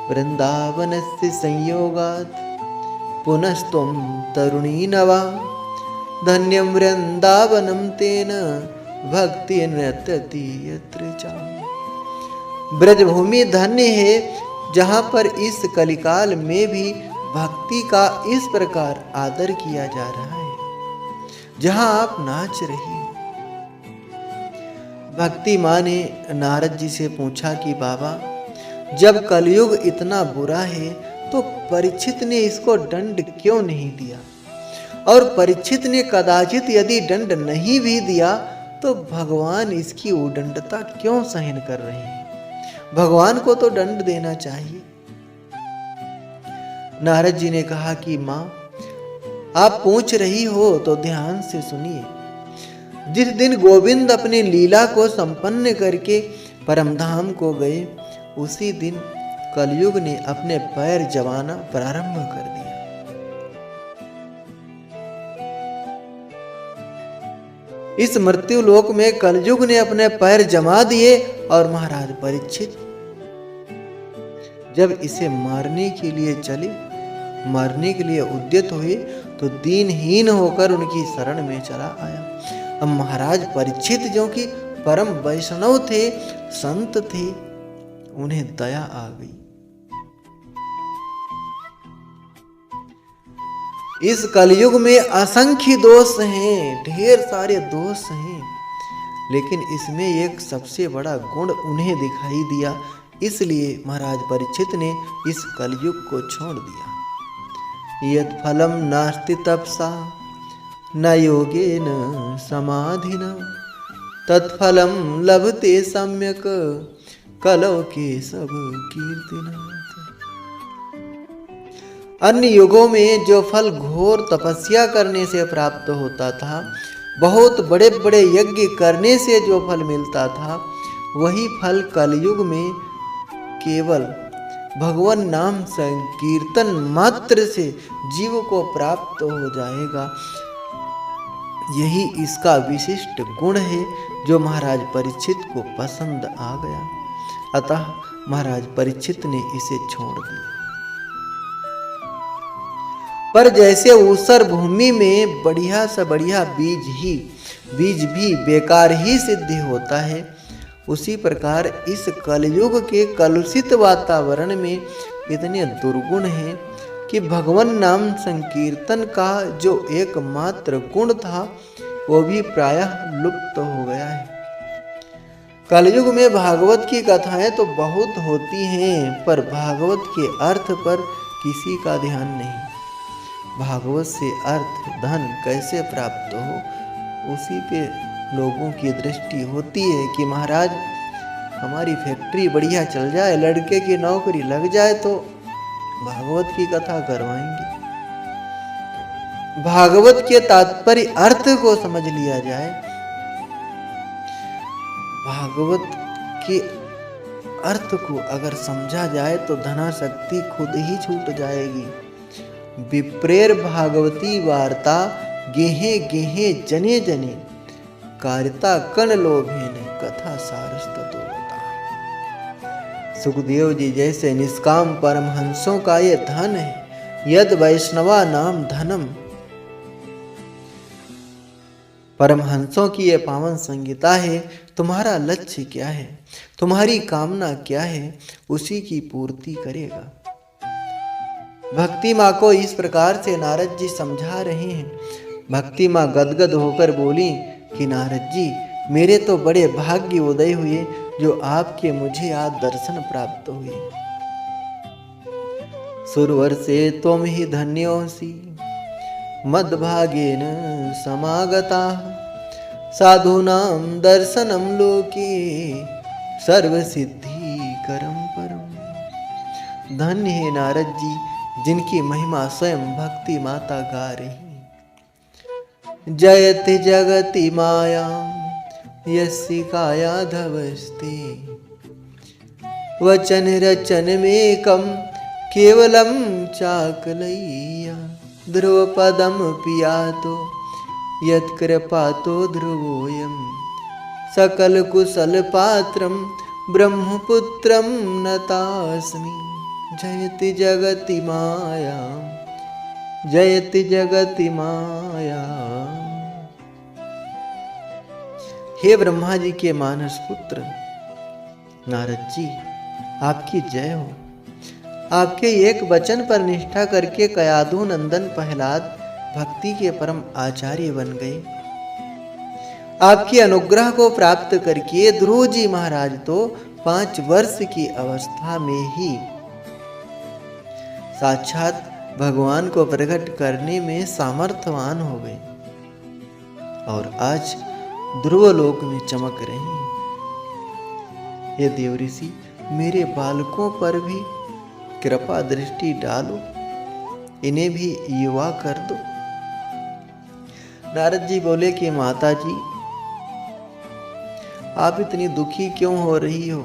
वृंदावनस्य संयोगात् पुनस्त्वं तरुणी नवा, धन्यं वृंदावनं तेन भक्ति नृत्यति यत्र च। ब्रजभूमि धन्य है जहाँ पर इस कलिकाल में भी भक्ति का इस प्रकार आदर किया जा रहा है, जहाँ आप नाच रही हो। भक्ति माँ ने नारद जी से पूछा कि बाबा, जब कलयुग इतना बुरा है तो परीक्षित ने इसको दंड क्यों नहीं दिया, और परीक्षित ने कदाचित यदि दंड नहीं भी दिया तो भगवान इसकी उदंडता क्यों सहन कर रहे हैं? भगवान को तो दंड देना चाहिए। नारद जी ने कहा कि माँ, आप पूछ रही हो तो ध्यान से सुनिए। जिस दिन गोविंद अपने लीला को संपन्न करके परमधाम को गए, उसी दिन कलयुग ने अपने पैर जमाना प्रारंभ कर दिया। इस मृत्यु लोक में कलयुग ने अपने पैर जमा दिए और महाराज परीक्षित जब इसे मारने के लिए चले, मारने के लिए उद्यत हुए, तो दीनहीन होकर उनकी शरण में चला आया। अब महाराज परीक्षित जो कि परम वैष्णव थे, संत थे, उन्हें दया आ गई। इस कलयुग में असंख्य दोष हैं, ढेर सारे दोष हैं, लेकिन इसमें एक सबसे बड़ा गुण उन्हें दिखाई दिया, इसलिए महाराज परीक्षित ने इस कलयुग को छोड़ दिया। यत् फलम नास्ति तपसा न योगेन समाधिना, तत्फलम लभते सम्यक कलौ के सब कीर्तिनाथ। अन्य युगों में जो फल घोर तपस्या करने से प्राप्त होता था, बहुत बड़े बड़े यज्ञ करने से जो फल मिलता था, वही फल कलयुग में केवल भगवान नाम संकीर्तन मात्र से जीव को प्राप्त हो जाएगा। यही इसका विशिष्ट गुण है जो महाराज परीक्षित को पसंद आ गया। अतः महाराज परीक्षित ने इसे छोड़ दिया। पर जैसे ऊसर भूमि में बढ़िया से बढ़िया बीज भी बेकार ही सिद्ध होता है, उसी प्रकार इस कलयुग के कलुषित वातावरण में इतने दुर्गुण हैं कि भगवान नाम संकीर्तन का जो एकमात्र गुण था, वो भी प्रायः लुप्त हो गया है। कलयुग में भागवत की कथाएं तो बहुत होती हैं, पर भागवत के अर्थ पर किसी का ध्यान नहीं। भागवत से अर्थ धन कैसे प्राप्त हो, उसी पे लोगों की दृष्टि होती है कि महाराज हमारी फैक्ट्री बढ़िया चल जाए, लड़के की नौकरी लग जाए तो भागवत की कथा करवाएंगे। भागवत के तात्पर्य अर्थ को समझ लिया जाए। भागवत के अर्थ को अगर समझा जाए तो धनाशक्ति खुद ही छूट जाएगी। विप्रेर भागवती वार्ता गेहे गेहे जने जने, कारिता कण लोभेन कथा सारस्ततो बता। सुखदेव जी जैसे निष्काम परमहंसों का ये धन है, यद वैष्णवा नाम धनम। परमहंसों की ये पावन संगीता है। तुम्हारा लक्ष्य क्या है, तुम्हारी कामना क्या है, उसी की पूर्ति करेगा। भक्ति माँ को इस प्रकार से नारद जी समझा रहे हैं। भक्ति माँ गदगद होकर बोली कि नारद जी, मेरे तो बड़े भाग्य उदय हुए जो आपके मुझे आज दर्शन प्राप्त हुए। सुरवर से तुम ही धन्योसी मद्भागेन समागता, साधूनां दर्शनम लोके सर्वसिद्धि करम परम। धन्य है नारद जी जिनकी महिमा स्वयं भक्ति माता गा रही। जयति जगति मायां यस्य कायाधवस्ते, वचन रचन मेकं केवलं चाकलय्या। ध्रुवपदं पियातो यत्कृपातो ध्रुवोऽयं, सकल कुशल पात्रम ब्रह्मपुत्रम नतास्मि। जयति जगति माया, जयति जगति माया। हे ब्रह्मा जी के मानस पुत्र नारद जी, आपकी जय हो। आपके एक वचन पर निष्ठा करके कयाधु नंदन प्रहलाद भक्ति के परम आचार्य बन गए। आपकी अनुग्रह को प्राप्त करके ध्रुव जी महाराज तो 5 वर्ष की अवस्था में ही साक्षात भगवान को प्रकट करने में सामर्थ्यवान हो गए और आज ध्रुव लोक में चमक रहे हैं। हे देव ऋषि, मेरे बालकों पर भी कृपा दृष्टि डालो, इन्हें भी युवा कर दो। नारद जी बोले कि माता जी, आप इतनी दुखी क्यों हो रही हो?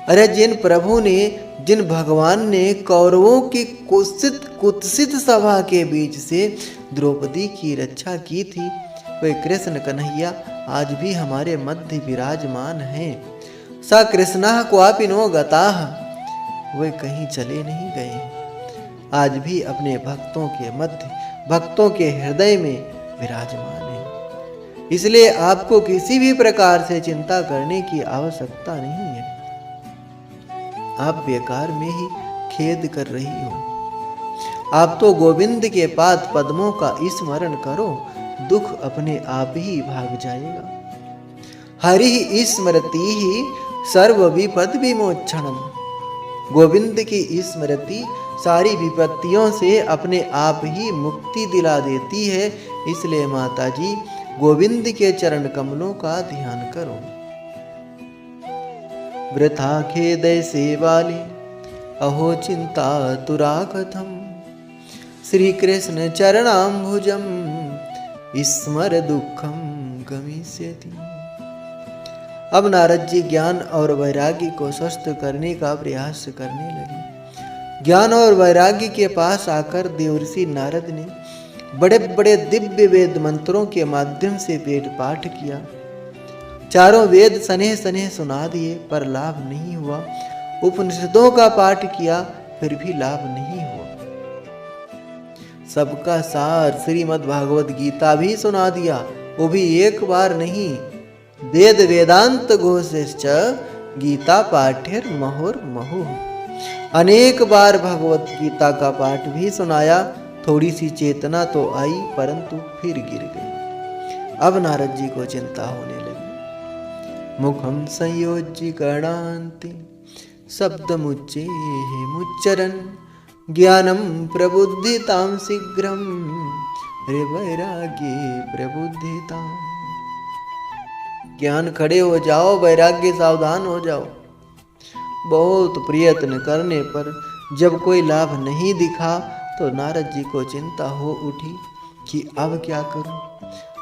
अरे जिन भगवान ने कौरवों की कुत्सित सभा के बीच से द्रौपदी की रक्षा की थी, वे कृष्ण कन्हैया आज भी हमारे मध्य विराजमान हैं। स कृष्णः क्वापिनो गताः, वे कहीं चले नहीं गए, आज भी अपने भक्तों के मध्य, भक्तों के हृदय में विराजमान है। इसलिए आपको किसी भी प्रकार से चिंता करने की आवश्यकता नहीं है। आप बेकार में ही खेद कर रही हो। आप तो गोविंद के पाद पद्मों का स्मरण करो, दुख अपने आप ही भाग जाएगा। हरि स्मृति ही सर्व विपद विमोक्षणम। गोविंद की स्मृति सारी विपत्तियों से अपने आप ही मुक्ति दिला देती है। इसलिए माता जी, गोविंद के चरण कमलों का ध्यान करो। वृथा खेदय से वाली अहो चिंता तुरा कथम। श्री कृष्ण चरणाम्बुजम स्मर दुखम गमिष्यति। अब नारद जी ज्ञान और वैराग्य को स्वस्थ करने का प्रयास करने लगे। ज्ञान और वैराग्य के पास आकर देवर्षि नारद ने बड़े बड़े दिव्य वेद मंत्रों के माध्यम से वेद पाठ किया। चारों वेद सनेह सनेह सुना दिए, पर लाभ नहीं हुआ। उपनिषदों का पाठ किया, फिर भी लाभ नहीं हुआ। सबका सार श्रीमद् भागवत गीता भी सुना दिया, वो भी एक बार नहीं। वेद वेदांत घोषश्च गीता पाठ्यर मुहुः। अनेक बार भगवत गीता का पाठ भी सुनाया। थोड़ी सी चेतना तो आई, परंतु फिर गिर गई। अब नारद जी को चिंता होने लगी। मुखम संयोज्य गणान्ति शब्दमुच्चे मुच्चरन् ज्ञानम प्रबुद्धितां शीघ्रम वैराग्ये प्रबुद्धितां। ज्ञान खड़े हो जाओ, वैराग्य सावधान हो जाओ। बहुत प्रयत्न करने पर जब कोई लाभ नहीं दिखा तो नारद जी को चिंता हो उठी कि अब क्या करूं।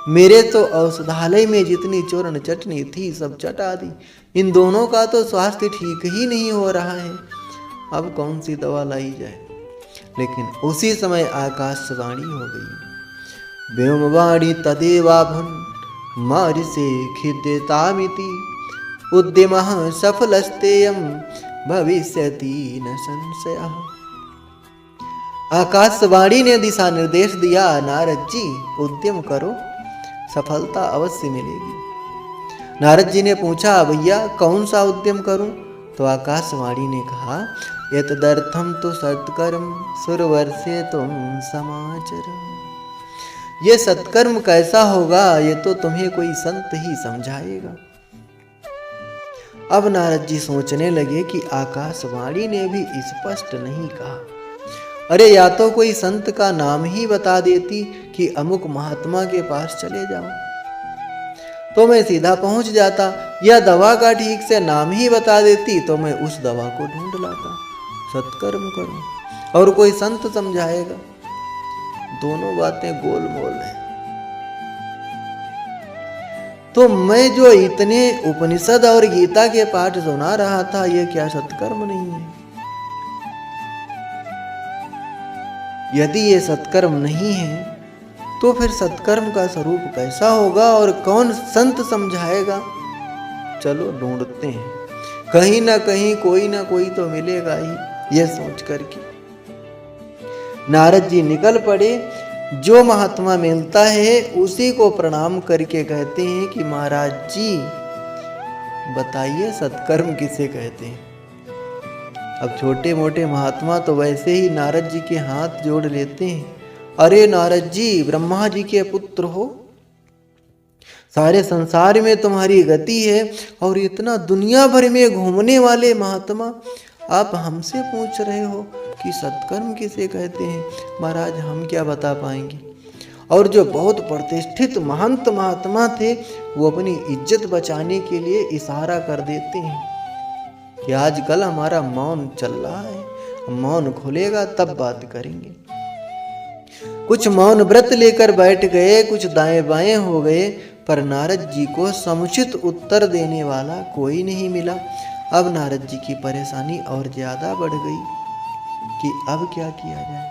मेरे तो औषधालय में जितनी चूर्ण चटनी थी सब चटा दी। इन दोनों का तो स्वास्थ्य ठीक ही नहीं हो रहा है। अब कौन सी दवा लाई जाए? लेकिन उसी समय आकाशवाणी हो गई। व्योमवाणी तदेवाभुन मारिसे खिद्यतामिति उद्यमः सफलस्तेयं भविष्यति न संशयः। आकाशवाणी ने दिशा निर्देश दिया, नारद जी उद्यम करो, सफलता अवश्य मिलेगी। नारद जी ने पूछा, भैया कौन सा उद्यम करूं? तो आकाशवाणी ने कहा, यतदर्थम तो सत्कर्म सुरवर्षे तुम समाचर। ये सत्कर्म कैसा होगा, ये तो तुम्हें कोई संत ही समझाएगा। अब नारद जी सोचने लगे कि आकाशवाणी ने भी स्पष्ट नहीं कहा। अरे या तो कोई संत का नाम ही बता देती कि अमुक महात्मा के पास चले जाओ, तो मैं सीधा पहुंच जाता। या दवा का ठीक से नाम ही बता देती तो मैं उस दवा को ढूंढ लाता। सत्कर्म करो और कोई संत समझाएगा। दोनों बातें गोलमोल हैं। तो मैं जो इतने उपनिषद और गीता के पाठ सुना रहा था, ये क्या सत्कर्म नहीं है? यदि ये सत्कर्म नहीं है तो फिर सत्कर्म का स्वरूप कैसा होगा और कौन संत समझाएगा? चलो ढूंढते हैं, कहीं ना कहीं कोई ना कोई तो मिलेगा ही। यह सोच करके नारद जी निकल पड़े। जो महात्मा मिलता है उसी को प्रणाम करके कहते हैं कि महाराज जी बताइए सत्कर्म किसे कहते हैं। अब छोटे मोटे महात्मा तो वैसे ही नारद जी के हाथ जोड़ लेते हैं। अरे नारद जी ब्रह्मा जी के पुत्र हो, सारे संसार में तुम्हारी गति है और इतना दुनिया भर में घूमने वाले महात्मा आप हमसे पूछ रहे हो कि सत्कर्म किसे कहते हैं। महाराज हम क्या बता पाएंगे। और जो बहुत प्रतिष्ठित महंत महात्मा थे वो अपनी इज्जत बचाने के लिए इशारा कर देते हैं कि आजकल हमारा मौन चल रहा है, मौन खुलेगा तब बात करेंगे। कुछ मौन व्रत लेकर बैठ गए, कुछ दाएं बाएं हो गए, पर नारद जी को समुचित उत्तर देने वाला कोई नहीं मिला। अब नारद जी की परेशानी और ज्यादा बढ़ गई कि अब क्या किया जाए।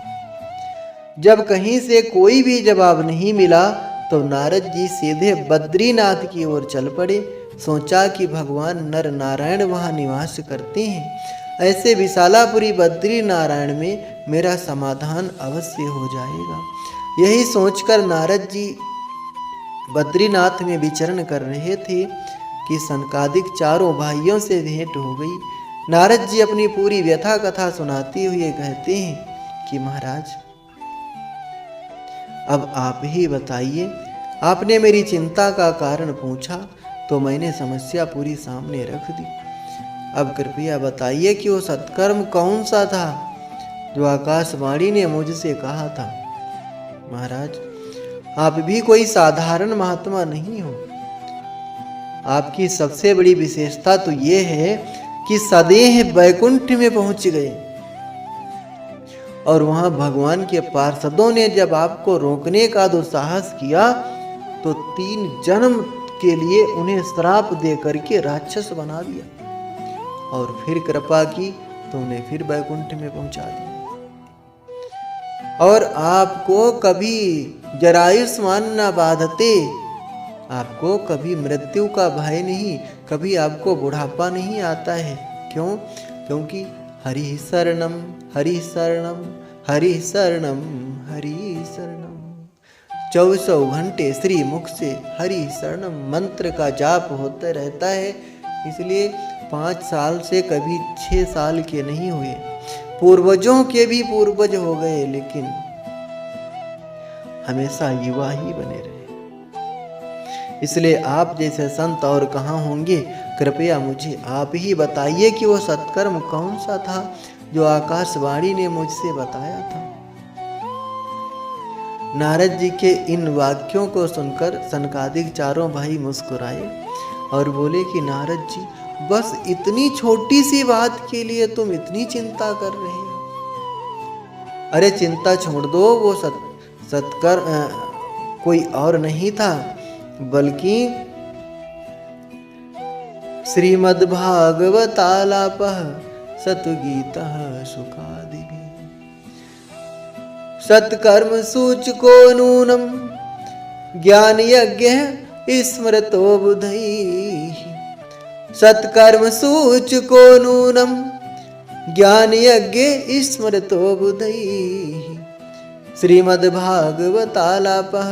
जब कहीं से कोई भी जवाब नहीं मिला तो नारद जी सीधे बद्रीनाथ की ओर चल पड़े। सोचा कि भगवान नर नारायण वहाँ निवास करते हैं, ऐसे विशालापुरी बद्री नारायण में मेरा समाधान अवश्य हो जाएगा। यही सोचकर नारद जी बद्रीनाथ में विचरण कर रहे थे कि सनकादिक चारों भाइयों से भेंट हो गई। नारद जी अपनी पूरी व्यथा कथा सुनाते हुए कहते हैं कि महाराज अब आप ही बताइए, आपने मेरी चिंता का कारण पूछा तो मैंने समस्या पूरी सामने रख दी। अब कृपया बताइए कि वो सत्कर्म कौन सा था जो आकाशवाणी ने मुझसे कहा था। महाराज आप भी कोई साधारण महात्मा नहीं हो। आपकी सबसे बड़ी विशेषता तो ये है कि सदेह वैकुंठ में पहुंच गए और वहां भगवान के पार्षदों ने जब आपको रोकने का दुस्साहस किया तो 3 जन्म के लिए उन्हें श्राप दे करके राक्षस बना दिया और फिर कृपा की तो उन्हें फिर वैकुंठ में पहुंचा दिया। और आपको कभी जरायुष्मान न बाधते, आपको कभी मृत्यु का भय नहीं, कभी आपको बुढ़ापा नहीं आता है। क्यों? क्योंकि हरि शरणम हरि शरणम हरि शरणम हरि शरणम। 24 घंटे श्री मुख से हरि शरणम मंत्र का जाप होता रहता है। इसलिए 5 साल से कभी 6 साल के नहीं हुए, पूर्वजों के भी पूर्वज हो गए, लेकिन हमेशा युवा ही बने रहे। इसलिए आप जैसे संत और कहाँ होंगे। कृपया मुझे आप ही बताइए कि वो सत्कर्म कौन सा था जो आकाशवाणी ने मुझसे बताया था। नारद जी के इन वाक्यों को सुनकर सनकादिक चारों भाई मुस्कुराए और बोले कि नारद जी बस इतनी छोटी सी बात के लिए तुम इतनी चिंता कर रहे हो। अरे चिंता छोड़ दो, वो सत्कर्म कोई और नहीं था बल्कि श्रीमद्भागवतालापः सतगीतः सुखादिभिः सत्कर्म सूचको नूनम ज्ञान यज्ञ स्मृतो बुधैः। सत्कर्म सूचको नूनम ज्ञान यज्ञ स्मृतो बुधैः श्रीमद्भागवतालापः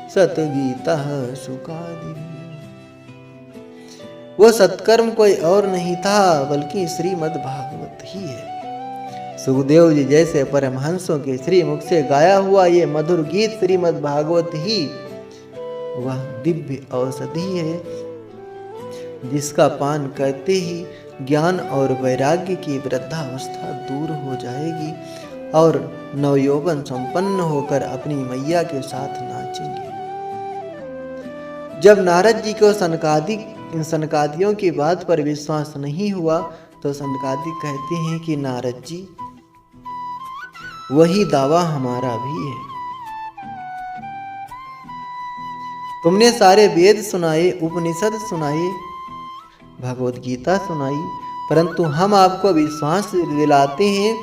सतगीतः सुखादिभिः। वो सत्कर्म कोई और नहीं था बल्कि श्रीमद् भागवत ही है। सुखदेव जी जैसे परमहंसों के श्री मुख से गाया हुआ ये मधुर गीत श्रीमद् भागवत ही वह दिव्य औषधि है जिसका पान करते ही ज्ञान और वैराग्य की वृद्धावस्था दूर हो जाएगी और नवयौवन संपन्न होकर अपनी मैया के साथ नाचेंगे। जब नारद जी को इन सनकादियों की बात पर विश्वास नहीं हुआ तो सनकादि कहते हैं कि नारद जी वही दावा हमारा भी है। तुमने सारे वेद सुनाए, उपनिषद सुनाए, भगवत गीता सुनाई, परंतु हम आपको विश्वास दिलाते हैं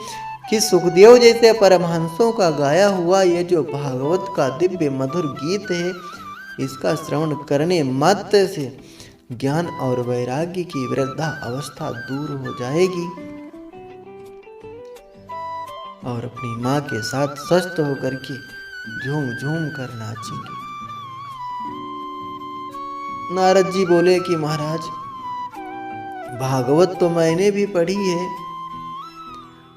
कि सुखदेव जैसे परमहंसों का गाया हुआ ये जो भागवत का दिव्य मधुर गीत है, इसका श्रवण करने मात्र से ज्ञान और वैराग्य की वृद्धा अवस्था दूर हो जाएगी और अपनी माँ के साथ स्वस्थ होकर के झूम झूम कर नाचेंगे। नारद जी बोले कि महाराज, भागवत तो मैंने भी पढ़ी है।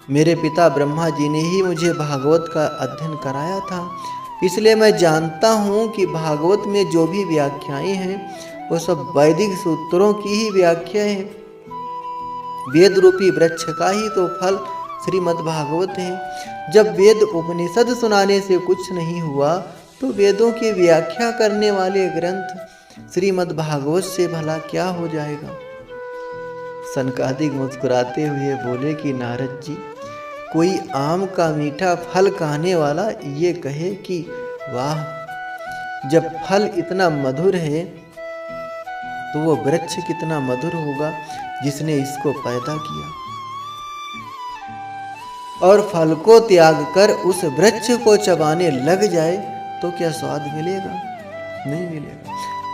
मेरे पिता ब्रह्मा जी ने ही मुझे भागवत का अध्ययन कराया था, इसलिए मैं जानता हूँ कि भागवत में जो भी व्याख्याएं हैं वो सब वैदिक सूत्रों की ही व्याख्या है। वेद रूपी वृक्ष का ही तो फल श्रीमद् भागवत है। जब वेद उपनिषद सुनाने से कुछ नहीं हुआ तो वेदों की व्याख्या करने वाले ग्रंथ श्रीमद् भागवत से भला क्या हो जाएगा। सनकादिक मुस्कुराते हुए बोले कि नारद जी, कोई आम का मीठा फल खाने वाला ये कहे कि वाह, जब फल इतना मधुर है तो वो वृक्ष कितना मधुर होगा जिसने इसको पैदा किया। और फल को त्याग कर उस वृक्ष को चबाने लग जाए तो क्या स्वाद मिलेगा? नहीं मिलेगा।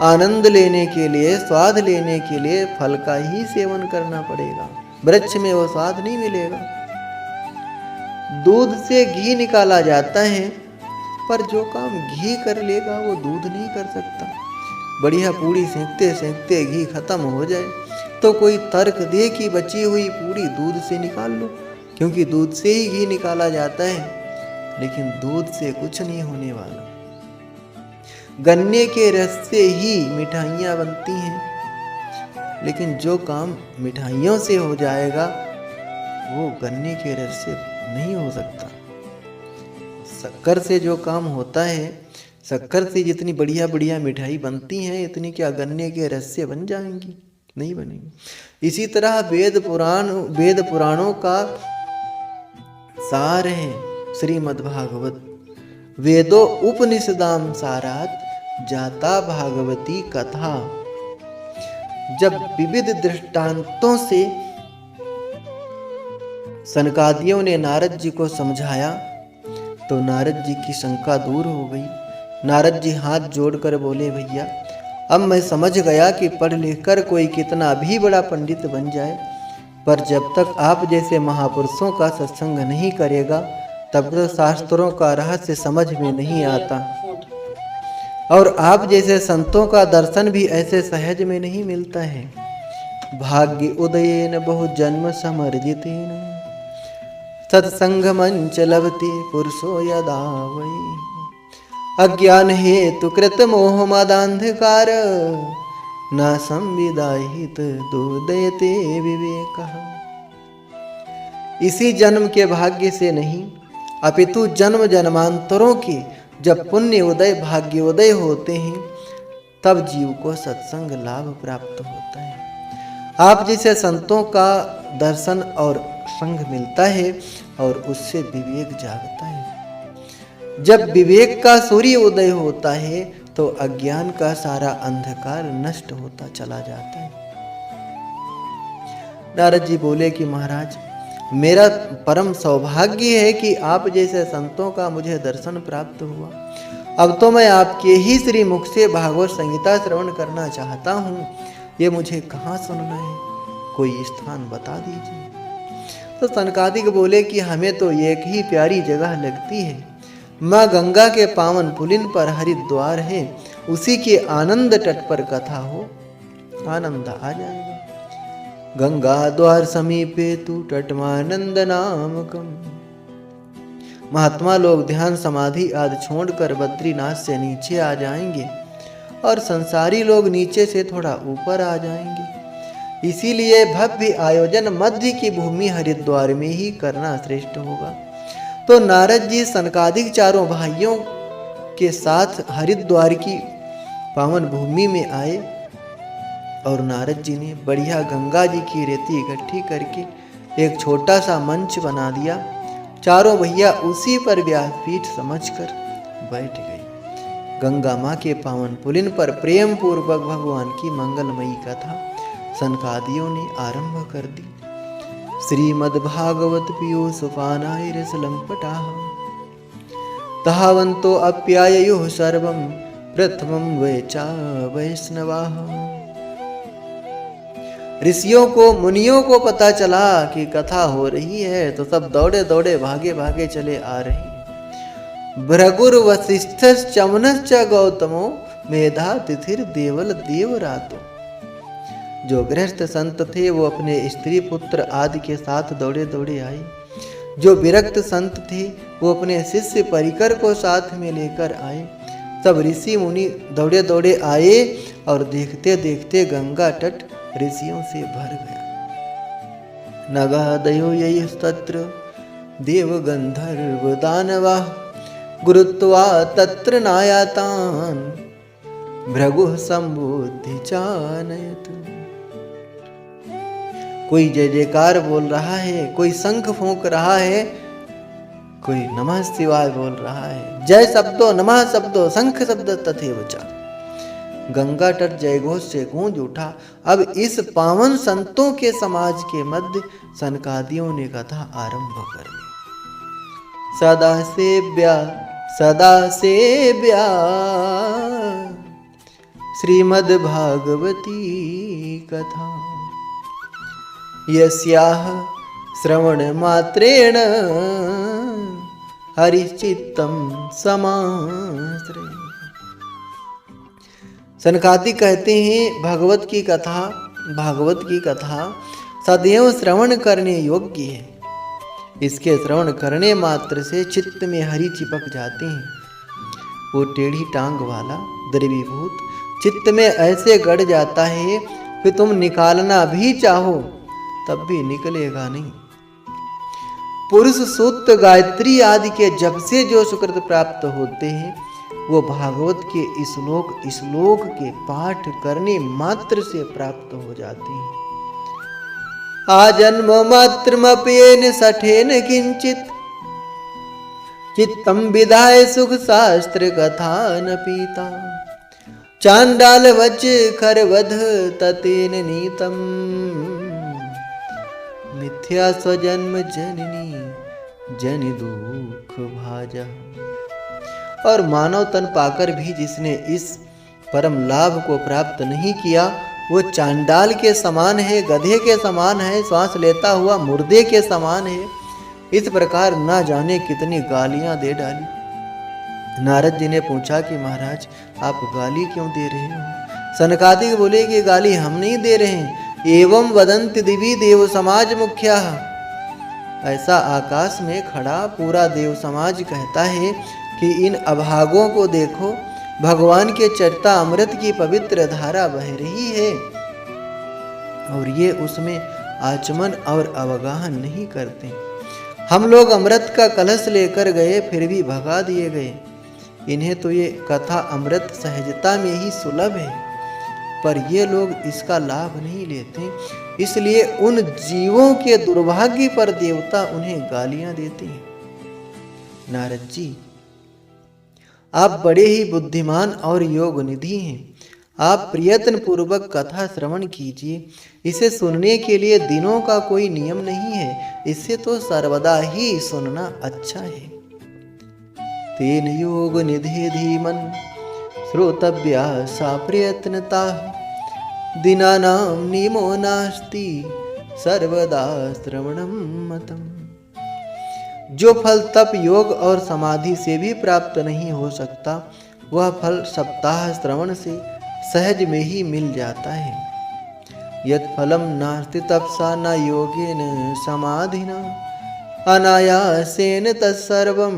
आनंद लेने के लिए, स्वाद लेने के लिए फल का ही सेवन करना पड़ेगा। वृक्ष में वो स्वाद नहीं मिलेगा। दूध से घी निकाला जाता है, पर जो काम घी कर लेगा वो दूध नहीं कर सकता। बढ़िया पूड़ी सेंकते सेंकते घी खत्म हो जाए तो कोई तर्क दे कि बची हुई पूड़ी दूध से निकाल लो, क्योंकि दूध से ही घी निकाला जाता है। लेकिन दूध से कुछ नहीं होने वाला। गन्ने के रस से ही मिठाइयाँ बनती हैं, लेकिन जो काम मिठाइयों से हो जाएगा वो गन्ने के रस से नहीं हो सकता। शक्कर से जो काम होता है, शक्कर से जितनी बढ़िया बढ़िया मिठाई बनती हैं, इतनी क्या गन्ने के रस से बन जाएंगी? नहीं बनेगी। इसी तरह वेद पुराणों का सार है श्रीमद् भागवत। वेदो उपनिषदाम सारात जाता भागवती कथा। जब विविध दृष्टांतों से सनकादियों ने नारद जी को समझाया तो नारद जी की शंका दूर हो गई। नारद जी हाथ जोड़कर बोले, भैया, अब मैं समझ गया कि पढ़ लिख कर कोई कितना भी बड़ा पंडित बन जाए, पर जब तक आप जैसे महापुरुषों का सत्संग नहीं करेगा तब तक शास्त्रों का रहस्य समझ में नहीं आता, और आप जैसे संतों का दर्शन भी ऐसे सहज में नहीं मिलता है। भाग्य उदयेन बहु जन्म समर्जितेन सत्संग मंच लभते पुरुषो यदा वै। अज्ञान हेतु कृत मोह मदांधकार न संविदाहित दुर्दयते विवेकः। इसी जन्म के भाग्य से नहीं, अपितु जन्म जन्मांतरों के जब पुण्य उदय भाग्य उदय होते हैं तब जीव को सत्संग लाभ प्राप्त होता है। आप जैसे संतों का दर्शन और संग मिलता है और उससे विवेक जागता है। जब विवेक का सूर्य उदय होता है तो अज्ञान का सारा अंधकार नष्ट होता चला जाता है। नारद जी बोले कि महाराज, मेरा परम सौभाग्य है कि आप जैसे संतों का मुझे दर्शन प्राप्त हुआ। अब तो मैं आपके ही श्री मुख से भागवत संहिता श्रवण करना चाहता हूँ। ये मुझे कहाँ सुनना है? कोई स्थान बता दीजिए। तो सनकादिक बोले कि हमें तो एक ही प्यारी जगह लगती है। माँ गंगा के पावन पुलिन पर हरिद्वार है, उसी के आनंद तट पर कथा हो, आनंद आ जाएगा। गंगा द्वार समीपे तु तटमानंद नामकम। महात्मा लोग ध्यान समाधि आदि छोड़कर बद्रीनाथ से नीचे आ जाएंगे और संसारी लोग नीचे से थोड़ा ऊपर आ जाएंगे। इसीलिए भव्य आयोजन मध्य की भूमि हरिद्वार में ही करना श्रेष्ठ होगा। तो नारद जी सनकादिक चारों भाइयों के साथ हरिद्वार की पावन भूमि में आए और नारद जी ने बढ़िया गंगा जी की रेती इकट्ठी करके एक छोटा सा मंच बना दिया। चारों भैया उसी पर व्यासपीठ समझकर बैठ गए। गंगा माँ के पावन पुलिन पर प्रेम पूर्वक भगवान की मंगलमयी कथा सनकादियों ने आरंभ कर दी। श्रीमद्भागवत पीयूषपानाय रसलंपटाः तावन्तो अप्याययुः सर्वं प्रथमं वै च वैष्णवाः। ऋषियों को, मुनियों को पता चला कि कथा हो रही है तो सब दौड़े दौड़े भागे भागे चले आ रहे हैं। भृगुर वशिष्ठश्च चमनश्च गौतमो मेधा तिथिर देवल देवरातो। जो गृहस्थ संत थे वो अपने स्त्री पुत्र आदि के साथ दौड़े दौड़े आए। जो विरक्त संत थे वो अपने शिष्य परिकर को साथ में लेकर आए। सब ऋषि मुनि दौड़े दौड़े आए और देखते देखते गंगा तट ऋषियों से भर गया। नगादयो यस्तत्र देव गंधर्व दानवा गुरुत्वा तत्र नायातान भृगु संबुद्धि चानयत। कोई जय जयकार बोल रहा है, कोई शंख फूंक रहा है, कोई नमः शिवाय बोल रहा है। जय शब्दों नमः शब्दों शंख शब्द तथैव च। गंगा तट जयघोष से गूंज उठा। अब इस पावन संतों के समाज के मध्य सनकादियों ने कथा आरंभ कर दी। सदा सेव्या श्रीमद् भागवती कथा यस्याः श्रवण मात्रेण हरिचित्तम समाश्रय। सनकादिक कहते हैं भागवत की कथा सदैव श्रवण करने योग्य है। इसके श्रवण करने मात्र से चित्त में हरि चिपक जाते हैं। वो टेढ़ी टांग वाला द्रवीभूत चित्त में ऐसे गड़ जाता है कि तुम निकालना भी चाहो तब भी निकलेगा नहीं। पुरुष सूक्त गायत्री आदि के जप से जो सुकृत प्राप्त होते हैं वो भागवत के श्लोक के पाठ करने मात्र से प्राप्त हो जाते हैं। आजन्म मात्रमप्येन सठेन किंचित चित्तम विधाय सुख शास्त्र कथा न पीता चांडाल वच खरवध ततेन नीतम मिथ्या स्वजन्म जननी जन दुख भाजा। और मानव तन पाकर भी जिसने इस परम लाभ को प्राप्त नहीं किया वो चांडाल के समान है, गधे के समान है, श्वास लेता हुआ मुर्दे के समान है। इस प्रकार ना जाने कितनी गालियां दे डाली। नारद जी ने पूछा कि महाराज आप गाली क्यों दे रहे हो? सनकादिक बोले कि गाली हम नहीं दे रहे हैं। एवं वदंति दिवी देव समाज मुख्या। ऐसा आकाश में खड़ा पूरा देव समाज कहता है कि इन अभागों को देखो, भगवान के चरिता अमृत की पवित्र धारा बह रही है और ये उसमें आचमन और अवगाहन नहीं करते। हम लोग अमृत का कलश लेकर गए फिर भी भगा दिए गए। इन्हें तो ये कथा अमृत सहजता में ही सुलभ है, पर ये लोग इसका लाभ नहीं लेते। इसलिए उन जीवों के दुर्भाग्य पर देवता उन्हें गालियां देते हैं। नारद जी आप बड़े ही बुद्धिमान और योग निधि हैं। आप प्रयत्न पूर्वक कथा श्रवण कीजिए। इसे सुनने के लिए दिनों का कोई नियम नहीं है, इससे तो सर्वदा ही सुनना अच्छा है। तेन योग निधि धीमन श्रोतव्या सा प्रयत्नता दिनानाम नियमो नास्ति सर्वदा श्रवणम मतम। जो फल तप योग और समाधि से भी प्राप्त नहीं हो सकता वह फल सप्ताह श्रवण से सहज में ही मिल जाता है। यत् फलम नास्ति तपसा न योगेन समाधिना अनायासेन तत्सर्वं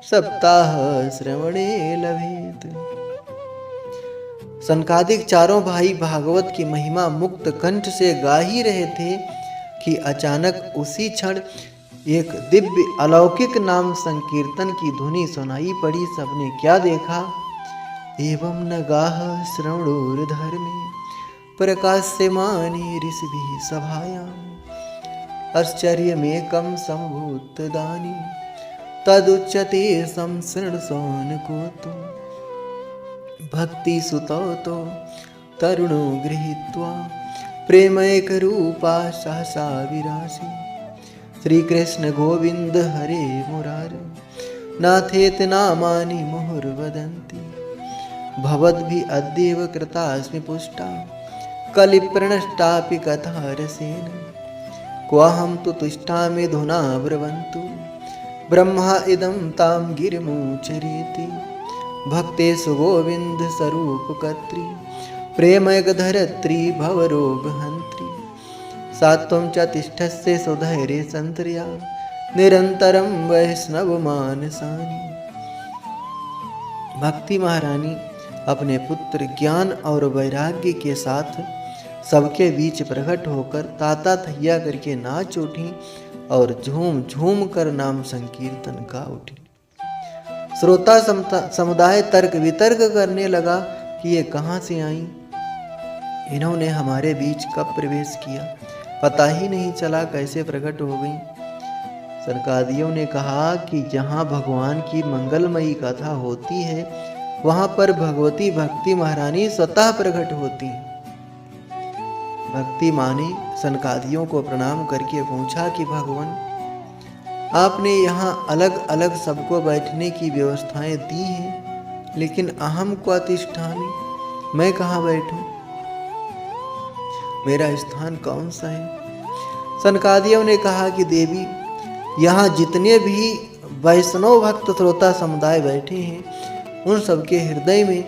सप्ताह श्रवणे लभेत। सनकादिक चारों भाई भागवत की महिमा मुक्त कंठ से गा ही रहे थे कि अचानक उसी क्षण एक दिव्य अलौकिक नाम संकीर्तन की धुनी सुनाई पड़ी। सबने क्या देखा? एवं नगाह श्रवणोर्धर्मे प्रकाश्यमाने ऋषिभिः सभायाम् आश्चर्यमेकं सम्भूतदानीं तदुच्यते संसृणसौनको भक्ति सुतो तो तरुणो गृहीत्वा प्रेमैकरूपा सहसा विरासी श्री कृष्ण गोविंद हरे मुरारे नाथेत नामानि मुहुर्वदन्ति भवद्भि अद्यैव कृतास्मि पुष्टा कलिप्रणष्टापि कथारसेन क्वाहं तु तुष्टामि धुना ब्रवन्तु ब्रह्मा इदं तां गिरिमुचरेति भक्तेषु गोविन्द स्वरूपकर्त्री प्रेमयगधरत्री भवरोगहन्त्री सात्वं च तिष्ठस्य सुधैर्य सन्त्र्या निरंतरम वैष्णवमानसानि। भक्ति महारानी अपने पुत्र ज्ञान और वैराग्य के साथ सबके बीच प्रकट होकर ताता थैया करके नाच उठी और झूम झूम कर नाम संकीर्तन का उठी। श्रोता समुदाय तर्क वितर्क करने लगा कि ये कहाँ से आई, इन्होंने हमारे बीच कब प्रवेश किया, पता ही नहीं चला कैसे प्रकट हो गई। सनकादियों ने कहा कि जहाँ भगवान की मंगलमयी कथा होती है वहाँ पर भगवती भक्ति महारानी स्वतः प्रकट होती हैं। भक्ति माँ ने सनकादियों को प्रणाम करके पूछा कि भगवान, आपने यहाँ अलग अलग सबको बैठने की व्यवस्थाएं दी हैं, लेकिन अहम को तिष्ठामि, मैं कहाँ बैठूं, मेरा स्थान कौन सा है। सनकादियों ने कहा कि देवी, यहाँ जितने भी वैष्णव भक्त श्रोता समुदाय बैठे हैं उन सबके हृदय में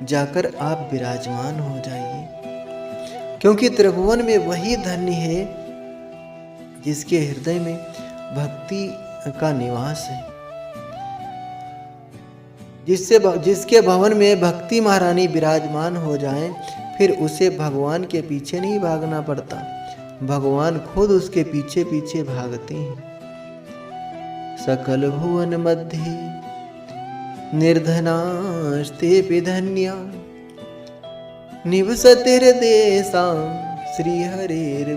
जाकर आप विराजमान हो जाइए, क्योंकि त्रिभुवन में वही धन्य है जिसके हृदय में भक्ति का निवास है, जिसके भवन में भक्ति महारानी विराजमान हो जाएं, फिर उसे भगवान के पीछे नहीं भागना पड़ता, भगवान खुद उसके पीछे पीछे भागते हैं। सकल भुवन मध्य निर्धनास्ते धन्या निवसतिर्देशां श्रीहरिर्भक्तिरेका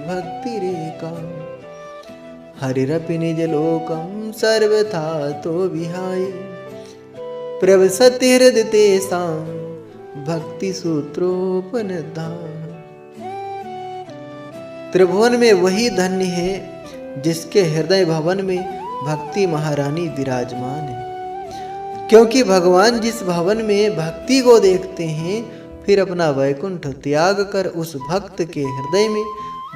हरिरपि निजलोकं सर्वथा तो विहाय प्रवसतिर्देशां भक्तिसूत्रोपनिधाय। त्रिभुवन में वही धन्य है जिसके हृदय भवन में भक्ति महारानी विराजमान है, क्योंकि भगवान जिस भवन में भक्ति को देखते हैं फिर अपना वैकुंठ त्याग कर उस भक्त के हृदय में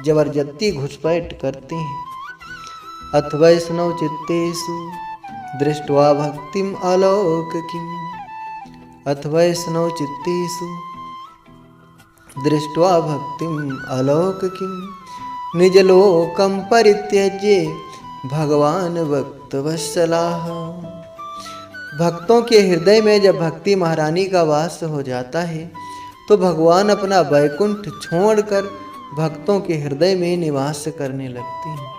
जबरदस्ती घुसपैठ करते हैं। अथ वैष्णव चित्तेषु दृष्ट्वा भक्तिम अलौकिकीम्, अथ वैष्णव चित्तेषु दृष्ट्वा भक्तिम अलौकिकीम् निजलोकं परित्यज्य भगवान भक्तवत्सलाः। भक्तों के हृदय में जब भक्ति महारानी का वास हो जाता है तो भगवान अपना वैकुंठ छोड़कर भक्तों के हृदय में निवास करने लगते हैं।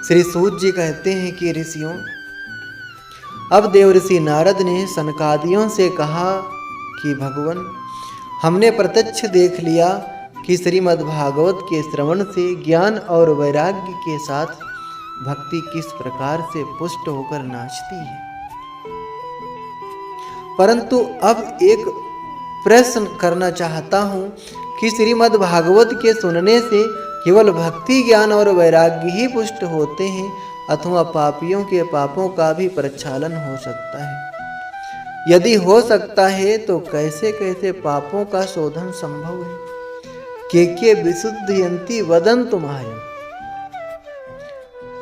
श्री सूत जी कहते हैं कि ऋषियों, अब देवऋषि नारद ने सनकादियों से कहा कि भगवान, हमने प्रत्यक्ष देख लिया कि श्रीमद् भागवत के श्रवण से ज्ञान और वैराग्य के साथ भक्ति किस प्रकार से पुष्ट होकर नाचती है, परंतु अब एक प्रश्न करना चाहता हूँ कि श्रीमद् भागवत के सुनने से केवल भक्ति ज्ञान और वैराग्य ही पुष्ट होते हैं अथवा पापियों के पापों का भी प्रक्षालन हो सकता है? यदि हो सकता है तो कैसे कैसे पापों का शोधन संभव है? के विशुद्धयन्ति वदन्तु माया।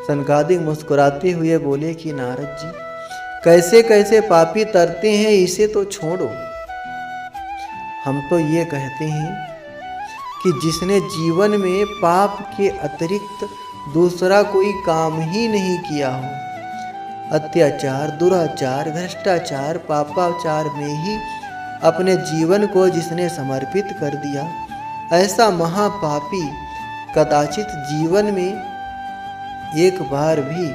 सनकादिक मुस्कुराते हुए बोले कि नारद जी, कैसे कैसे पापी तरते हैं इसे तो छोड़ो, हम तो ये कहते हैं कि जिसने जीवन में पाप के अतिरिक्त दूसरा कोई काम ही नहीं किया हो, अत्याचार, दुराचार, भ्रष्टाचार, पापाचार में ही अपने जीवन को जिसने समर्पित कर दिया, ऐसा महापापी कदाचित जीवन में एक बार भी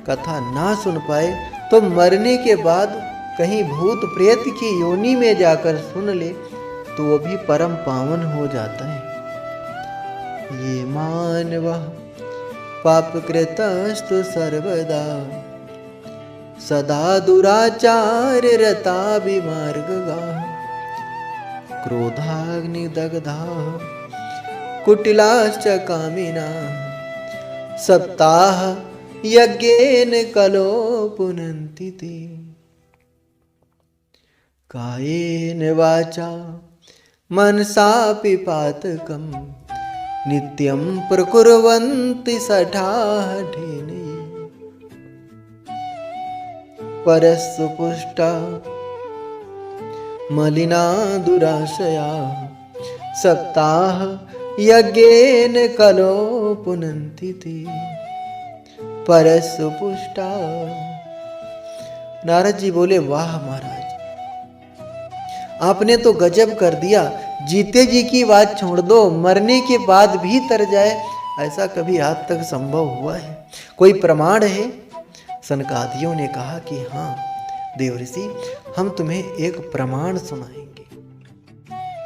कथा ना सुन पाए तो मरने के बाद कहीं भूत प्रेत की योनि में जाकर सुन ले तो वो भी परम पावन हो जाता है। ये मानवा पाप कृतस्तु सर्वदा सदा दुराचार रता विमार्गगा क्रोधाग्निदग्धा कुटिलाश्च कामिना सप्ताह यज्ञेन कलो पुनन्ति ते कायेन वाचा मनसा पिपातकं नित्यं प्रकुर्वन्ति सठाढेने परस्सु पुष्टा मलिना दुराशया सप्ताह यज्ञेन कलो पुनन्ति ते परस्सु पुष्टा। नारद जी बोले, वाह महाराज, आपने तो गजब कर दिया। जीते जी की बात छोड़ दो, मरने के बाद भी तर जाए, ऐसा कभी आज तक संभव हुआ है? कोई प्रमाण है? सनकादियों ने कहा कि हाँ देवर्षि, हम तुम्हें एक प्रमाण सुनाएंगे।